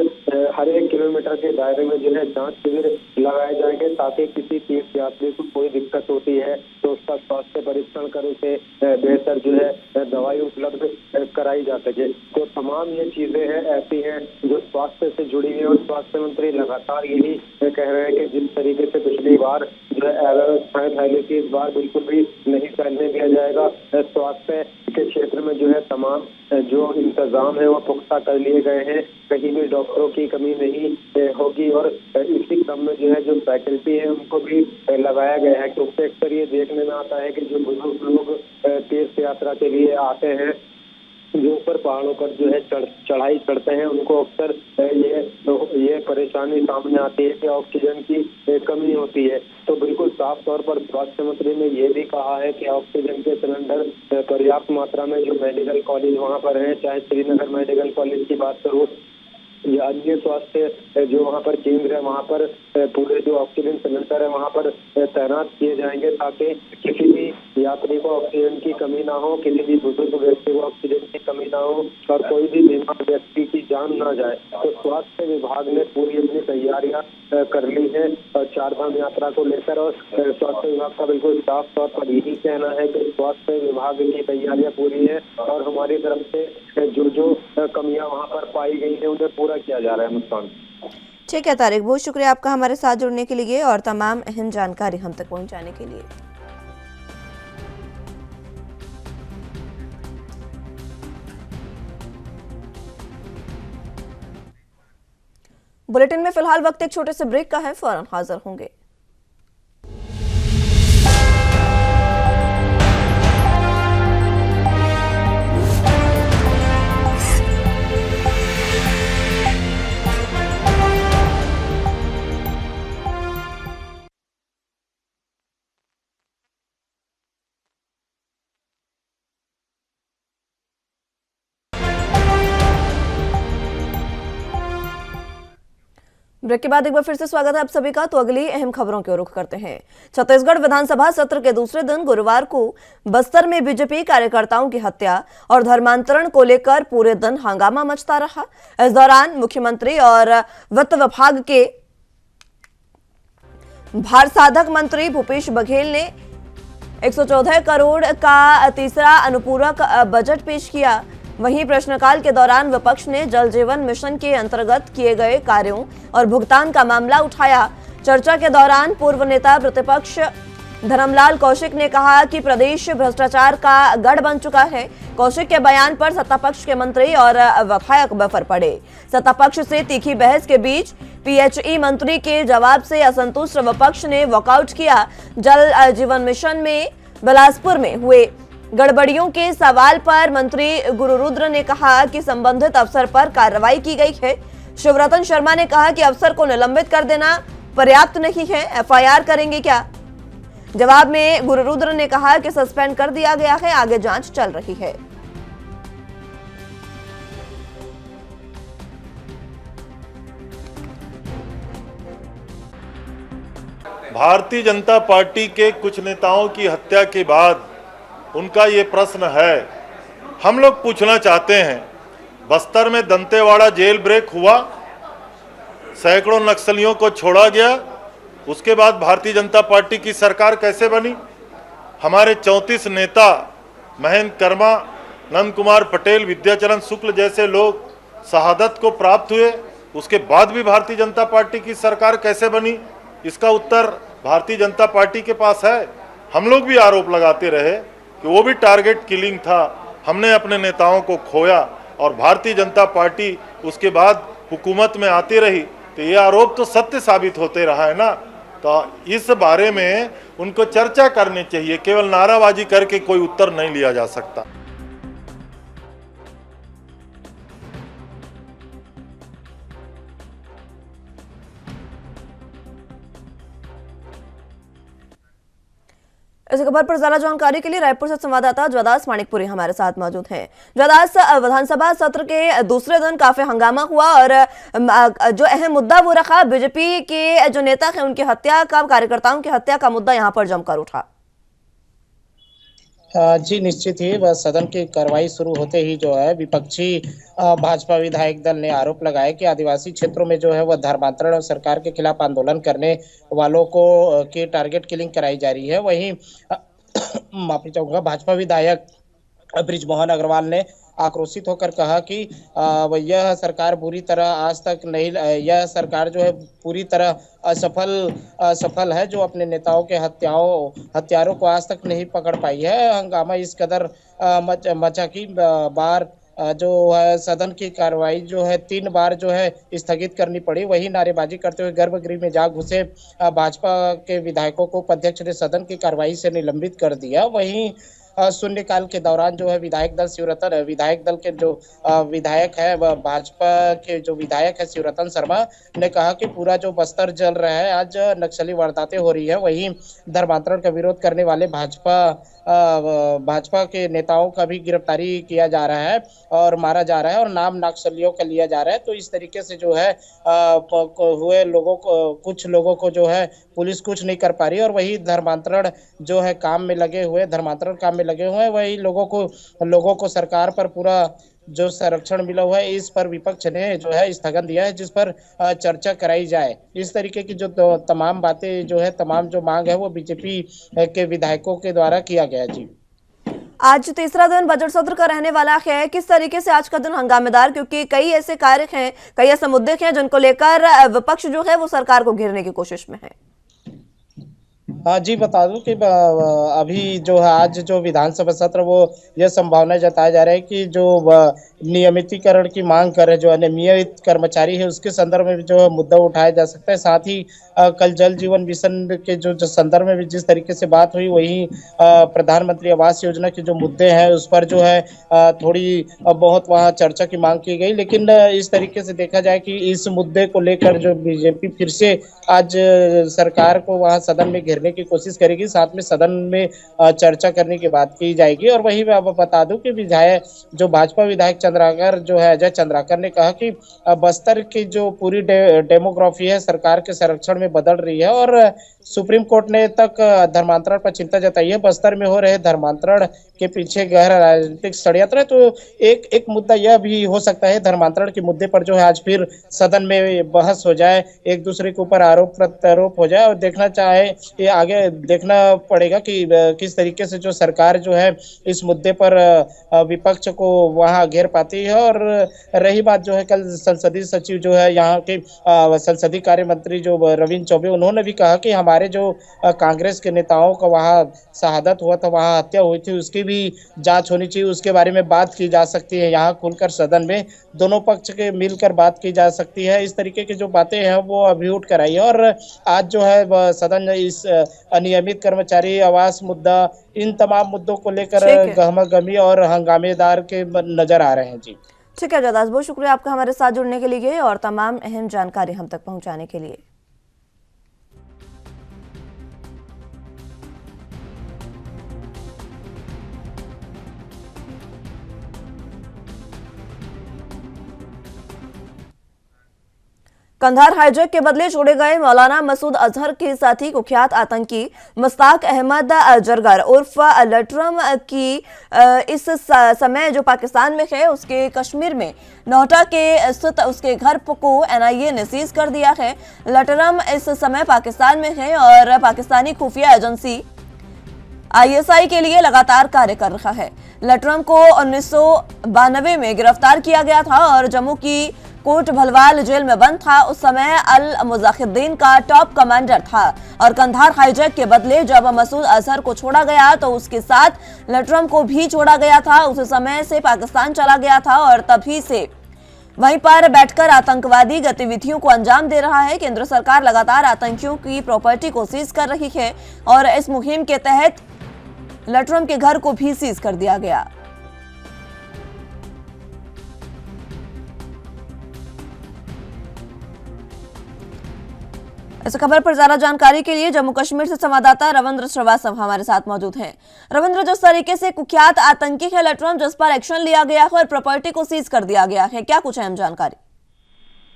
हर 1 किलोमीटर के दायरे में जो है जांच शिविर लगाए जाएंगे ताकि किसी तीर्थ यात्री को कोई दिक्कत होती है तो उसका स्वास्थ्य परीक्षण कर उसे बेहतर जो है दवाई उपलब्ध कराई जा सके। तो तमाम ये चीजें हैं ऐसी हैं जो स्वास्थ्य से जुड़ी हुई है और स्वास्थ्य मंत्री लगातार यही कह रहे हैं कि जिस तरीके से पिछली बार जो है अव्यवस्थाएं फैली थी, इस बार बिल्कुल भी नहीं फैलने दिया जाएगा। स्वास्थ्य के क्षेत्र में जो है तमाम जो इंतजाम है वो पुख्ता कर लिए गए हैं, कहीं भी डॉक्टरों की कमी नहीं होगी और इसी क्रम में जो है जो फैकल्टी है उनको भी लगाया गया है। क्योंकि अक्सर ये देखने में आता है कि जो बुजुर्ग लोग तीर्थ यात्रा के लिए आते हैं, जो ऊपर पहाड़ों पर जो है चढ़ाई चढ़ते हैं, उनको अक्सर ये परेशानी सामने आती है कि ऑक्सीजन की कमी होती है। तो बिल्कुल साफ तौर पर स्वास्थ्य मंत्री ने ये भी कहा है कि ऑक्सीजन के सिलेंडर पर्याप्त मात्रा में जो मेडिकल कॉलेज वहाँ पर है, चाहे श्रीनगर मेडिकल कॉलेज की बात करूँ या अन्य स्वास्थ्य जो वहाँ पर केंद्र है, वहाँ पर पूरे जो ऑक्सीजन सिलेंडर है वहाँ पर तैनात किए जाएंगे ताकि किसी भी यात्री को ऑक्सीजन की कमी ना हो, किसी भी बुजुर्ग व्यक्ति को ऑक्सीजन की कमी ना हो और कोई भी बीमार व्यक्ति की जान ना जाए। तो स्वास्थ्य विभाग ने पूरी अपनी तैयारियां कर ली है और 4 धाम यात्रा को लेकर, और स्वास्थ्य विभाग का बिल्कुल साफ तौर पर यही कहना है कि स्वास्थ्य विभाग की तैयारियां पूरी है और हमारी तरफ से जो कमियां वहाँ पर पाई गई है उन्हें पूरा किया जा रहा है। मुस्कान, ठीक है तारिक, बहुत शुक्रिया आपका हमारे साथ जुड़ने के लिए और तमाम अहम जानकारी हम तक पहुंचाने के लिए। बुलेटिन में फिलहाल वक्त एक छोटे से ब्रेक का है, फौरन हाजिर होंगे। ब्रेक के बाद एक बार फिर से स्वागत है आप सभी का। तो अगली अहम खबरों की ओर रुख करते हैं। छत्तीसगढ़ विधानसभा सत्र के दूसरे दिन गुरुवार को बस्तर में बीजेपी कार्यकर्ताओं की हत्या और धर्मांतरण को लेकर पूरे दिन हंगामा मचता रहा। इस दौरान मुख्यमंत्री और वित्त विभाग के भारसाधक मंत्री भूपेश बघेल ने 114 करोड़ का तीसरा अनुपूरक बजट पेश किया। वहीं प्रश्नकाल के दौरान विपक्ष ने जल जीवन मिशन के अंतर्गत किए गए कार्यों और भुगतान का मामला उठाया। चर्चा के दौरान पूर्व नेता प्रतिपक्ष धर्मलाल कौशिक ने कहा कि प्रदेश भ्रष्टाचार का गढ़ बन चुका है। कौशिक के बयान पर सत्तापक्ष के मंत्री और विधायक बफर पड़े। सत्तापक्ष से तीखी बहस के बीच पीएचई मंत्री के जवाब से असंतुष्ट विपक्ष ने वॉकआउट किया। जल जीवन मिशन में बिलासपुर में हुए गड़बड़ियों के सवाल पर मंत्री गुरुरुद्र ने कहा कि संबंधित अफसर पर कार्रवाई की गई है। शिवरतन शर्मा ने कहा कि अफसर को निलंबित कर देना पर्याप्त नहीं है, एफआईआर करेंगे क्या? जवाब में गुरुरुद्र ने कहा कि सस्पेंड कर दिया गया है, आगे जांच चल रही है। भारतीय जनता पार्टी के कुछ नेताओं की हत्या के बाद उनका ये प्रश्न है। हम लोग पूछना चाहते हैं, बस्तर में दंतेवाड़ा जेल ब्रेक हुआ, सैकड़ों नक्सलियों को छोड़ा गया, उसके बाद भारतीय जनता पार्टी की सरकार कैसे बनी? हमारे 34 नेता महेंद्र कर्मा, नंद कुमार पटेल, विद्याचरण शुक्ल जैसे लोग शहादत को प्राप्त हुए, उसके बाद भी भारतीय जनता पार्टी की सरकार कैसे बनी? इसका उत्तर भारतीय जनता पार्टी के पास है। हम लोग भी आरोप लगाते रहे कि वो भी टारगेट किलिंग था, हमने अपने नेताओं को खोया और भारतीय जनता पार्टी उसके बाद हुकूमत में आती रही, तो ये आरोप तो सत्य साबित होते रहा है ना। तो इस बारे में उनको चर्चा करनी चाहिए, केवल नाराबाजी करके कोई उत्तर नहीं लिया जा सकता। इस खबर पर ज्यादा जानकारी के लिए रायपुर से संवाददाता ज्वदास मानिकपुरी हमारे साथ मौजूद हैं। ज्वदास, विधानसभा सत्र के दूसरे दिन काफी हंगामा हुआ और जो अहम मुद्दा वो रखा, बीजेपी के जो नेता हैं उनकी हत्या का, कार्यकर्ताओं की हत्या का मुद्दा यहां पर जमकर उठा। जी निश्चित ही बस सदन की कार्रवाई शुरू होते ही जो है विपक्षी भाजपा विधायक दल ने आरोप लगाया कि आदिवासी क्षेत्रों में जो है वह धर्मांतरण और सरकार के खिलाफ आंदोलन करने वालों को की टारगेट किलिंग कराई जा रही है। वहीं माफी चाहूंगा, भाजपा विधायक बृजमोहन अग्रवाल ने आक्रोशित होकर कहा कि यह सरकार बुरी तरह आज तक नहीं, यह सरकार जो है पूरी तरह असफल है, जो अपने नेताओं के हत्यारों को आज तक नहीं पकड़ पाई है। हंगामा इस कदर मचा कि बार जो है सदन की कार्रवाई जो है 3 बार जो है स्थगित करनी पड़ी। वही नारेबाजी करते हुए गर्भगृह में जा घुसे भाजपा के विधायकों को उपाध्यक्ष ने सदन की कार्रवाई से निलंबित कर दिया। वहीं शून्यकाल के दौरान जो है विधायक दल के जो विधायक है, वह भाजपा के जो विधायक है शिवरतन शर्मा ने कहा कि पूरा जो बस्तर जल रहा है, आज नक्सली वारदातें हो रही है। वहीं धर्मांतरण का विरोध करने वाले भाजपा के नेताओं का भी गिरफ्तारी किया जा रहा है और मारा जा रहा है और नाम नक्सलियों का लिया जा रहा है। तो इस तरीके से जो है हुए लोगों को, कुछ लोगों को जो है पुलिस कुछ नहीं कर पा रही और वही धर्मांतरण जो है काम में लगे हुए हैं, वही लोगों को सरकार पर पूरा जो संरक्षण मिला हुआ है, इस पर विपक्ष ने जो है स्थगन दिया है, जिस पर चर्चा कराई जाए। इस तरीके की जो तमाम बातें जो है, तमाम जो मांग है, वो बीजेपी के विधायकों के द्वारा किया गया। जी, आज तीसरा दिन बजट सत्र का रहने वाला है। किस तरीके से आज का दिन हंगामेदार, क्योंकि कई ऐसे कार्य हैं, कई ऐसे मुद्दे हैं जिनको लेकर विपक्ष जो है वो सरकार को घेरने की कोशिश में है। हाँ जी, बता दूं कि अभी जो है आज जो विधानसभा सत्र वो यह संभावना जताया जा रहा है कि जो नियमितीकरण की मांग कर रहे जो अनियमित कर्मचारी है, उसके संदर्भ में जो है मुद्दा उठाया जा सकता है। साथ ही कल जल जीवन मिशन के जो संदर्भ में भी जिस तरीके से बात हुई, वही प्रधानमंत्री आवास योजना के जो मुद्दे हैं उस पर जो है थोड़ी बहुत वहाँ चर्चा की मांग की गई। लेकिन इस तरीके से देखा जाए कि इस मुद्दे को लेकर जो बीजेपी फिर से आज सरकार को वहाँ सदन में घेरने की कोशिश करेगी, साथ में सदन में चर्चा करने की बात की जाएगी। और वही मैं बता दूं कि जो भाजपा विधायक अजय चंद्राकर ने कहा कि बस्तर की जो पूरी डेमोग्राफी है सरकार के संरक्षण में बदल रही है और सुप्रीम कोर्ट ने तक धर्मांतरण पर चिंता जताई है। बस्तर में हो रहे धर्मांतरण के पीछे गहरा राजनीतिक षड्यंत्र है। तो एक मुद्दा यह भी हो सकता है, धर्मांतरण के मुद्दे पर जो है आज फिर सदन में बहस हो जाए, एक दूसरे के ऊपर आरोप प्रत्यारोप हो जाए और ये आगे देखना पड़ेगा कि किस तरीके से जो सरकार जो है इस मुद्दे पर विपक्ष को वहां घेर पाती है। और रही बात जो है, कल संसदीय सचिव जो है यहाँ के संसदीय कार्य मंत्री जो रविंद्र चौबे, उन्होंने भी कहा कि हमारे जो कांग्रेस के नेताओं का वहाँ शहादत हुआ था, वहाँ हत्या हुई थी, उसकी भी जांच होनी चाहिए, उसके बारे में बात की जा सकती है। यहाँ खुलकर सदन में दोनों पक्ष के मिलकर बात की जा सकती है। इस तरीके की जो बातें हैं वो अभी उठ कर आई है। और आज जो है सदन इस अनियमित कर्मचारी आवास मुद्दा, इन तमाम मुद्दों को लेकर गहमागहमी और हंगामेदार के नजर आ रहे हैं। जी ठीक है जदास, बहुत शुक्रिया आपका हमारे साथ जुड़ने के लिए और तमाम अहम जानकारी हम तक पहुंचाने के लिए। कंधार हाईजैक के बदले छोड़े गए मौलाना मसूद अजहर के साथी कुख्यात आतंकी मुश्ताक अहमद जरगर उर्फ लटरम की इस समय जो पाकिस्तान में है, उसके कश्मीर में नोहटा के स्थित उसके घर को एनआईए ने सीज कर दिया है। लटरम इस समय पाकिस्तान में है और पाकिस्तानी खुफिया एजेंसी आईएसआई के लिए लगातार कार्य कर रहा है। लटरम को 1992 में गिरफ्तार किया गया था और जम्मू की कोट भलवाल जेल में बंद था। उस समय अल मुजाहिदीन का टॉप कमांडर था और कंधार हाईजैक के बदले जब मसूद अजहर को छोड़ा गया तो उसके साथ लटरम को भी छोड़ा गया था। उस समय से पाकिस्तान चला गया था और तभी से वहीं पर बैठकर आतंकवादी गतिविधियों को अंजाम दे रहा है। केंद्र सरकार लगातार आतंकियों की प्रॉपर्टी को सीज कर रही है और इस मुहिम के तहत लटरम के घर को भी सीज कर दिया गया। इस खबर पर ज्यादा जानकारी के लिए जम्मू कश्मीर से संवाददाता रविंद्र श्रीवास्तव हमारे साथ मौजूद हैं। रविंद्र, जिस तरीके से कुख्यात आतंकी है लटरम, जिस पर एक्शन लिया गया है और प्रॉपर्टी को सीज कर दिया गया है, क्या कुछ अहम जानकारी?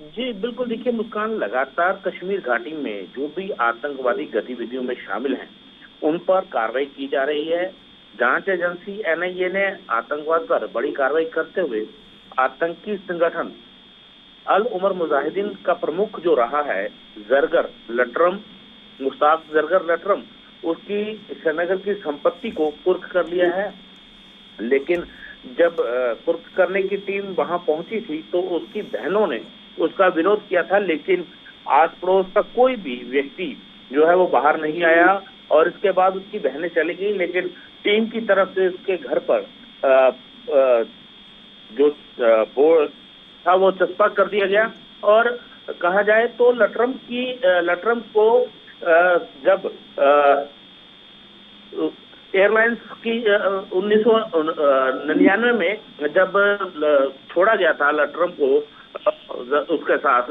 जी बिल्कुल, देखिए मुस्कान, लगातार कश्मीर घाटी में जो भी आतंकवादी गतिविधियों में शामिल हैं उन पर कार्रवाई की जा रही है। जांच एजेंसी एनआईए ने आतंकवाद पर बड़ी कार्रवाई करते हुए आतंकी संगठन अल उमर मुजाहिदीन का प्रमुख जो रहा है जरगर लटरम, मुश्ताक जरगर लटरम, उसकी श्रीनगर की संपत्ति को कुर्क कर लिया है। लेकिन जब कुर्क करने की टीम वहां पहुंची थी तो उसकी बहनों ने उसका विरोध किया था, लेकिन आस पड़ोस का कोई भी व्यक्ति जो है वो बाहर नहीं आया और इसके बाद उसकी बहनें चली गई। लेकिन टीम की तरफ से उसके घर पर जो बोर्ड था वो चस्पा कर दिया गया और कहा जाए तो लटरम को जब एयरलाइंस की 1999 में जब छोड़ा गया था लटरम को, उसके साथ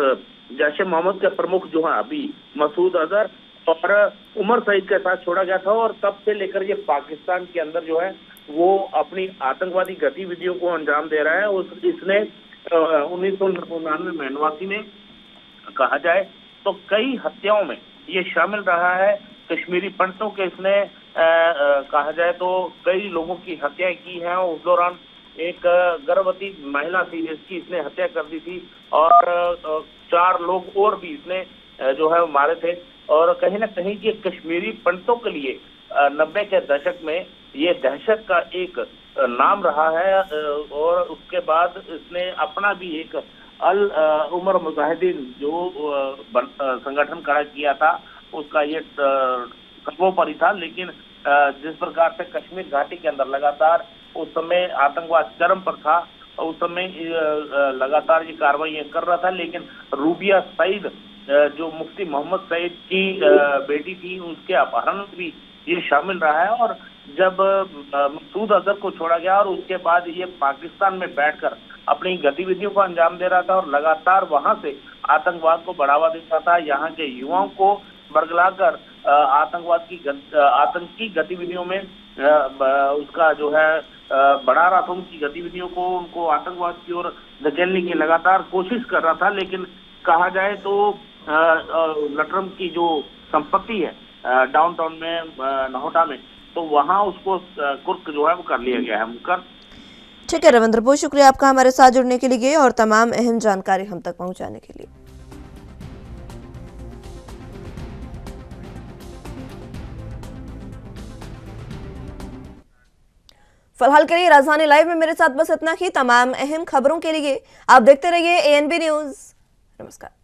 जैश ए मोहम्मद के प्रमुख जो है अभी मसूद अजहर और उमर सईद के साथ छोड़ा गया था और तब से लेकर ये पाकिस्तान के अंदर जो है वो अपनी आतंकवादी गतिविधियों को अंजाम दे रहा है। इसने 1999 में कहा जाए तो कई हत्याओं में ये शामिल रहा है। कश्मीरी पंडितों के इसने कहा जाए तो कई लोगों की हत्याएं की हैं। उस दौरान एक गर्भवती महिला थी जिसकी इसने हत्या कर दी थी और 4 लोग और भी इसने जो है मारे थे। और कहीं ना कहीं ये कश्मीरी पंडितों के लिए 90 के दशक में ये दहशत का एक नाम रहा है और उसके बाद इसने अपना भी एक अल उमर मुजाहिदीन जो संगठन खड़ा किया था उसका ये सर्वोपरि था। लेकिन जिस प्रकार से कश्मीर घाटी के अंदर लगातार उस समय आतंकवाद चरम पर था, उस समय लगातार ये कार्रवाई कर रहा था। लेकिन रूबिया सईद जो मुफ्ती मोहम्मद सईद की बेटी थी उसके अपहरण में भी ये शामिल रहा है। और जब मसूद अजहर को छोड़ा गया और उसके बाद ये पाकिस्तान में बैठकर अपनी गतिविधियों को अंजाम दे रहा था और लगातार वहां से आतंकवाद को बढ़ावा देता था, यहाँ के युवाओं को बरगलाकर आतंकी गतिविधियों में उसका जो है बढ़ा रहा था, उनकी गतिविधियों को, उनको आतंकवाद की ओर धकेलने की लगातार कोशिश कर रहा था। लेकिन कहा जाए तो लटरम की जो संपत्ति है डाउनटाउन में नोहटा में, तो वहां उसको कुर्क जो है वो कर लिया गया है मुकर। ठीक है रविंद्र, बहुत शुक्रिया आपका हमारे साथ जुड़ने के लिए और तमाम अहम जानकारी हम तक पहुंचाने के लिए। फिलहाल के लिए राजधानी लाइव में मेरे साथ बस इतना ही। तमाम अहम खबरों के लिए आप देखते रहिए ANB न्यूज। नमस्कार।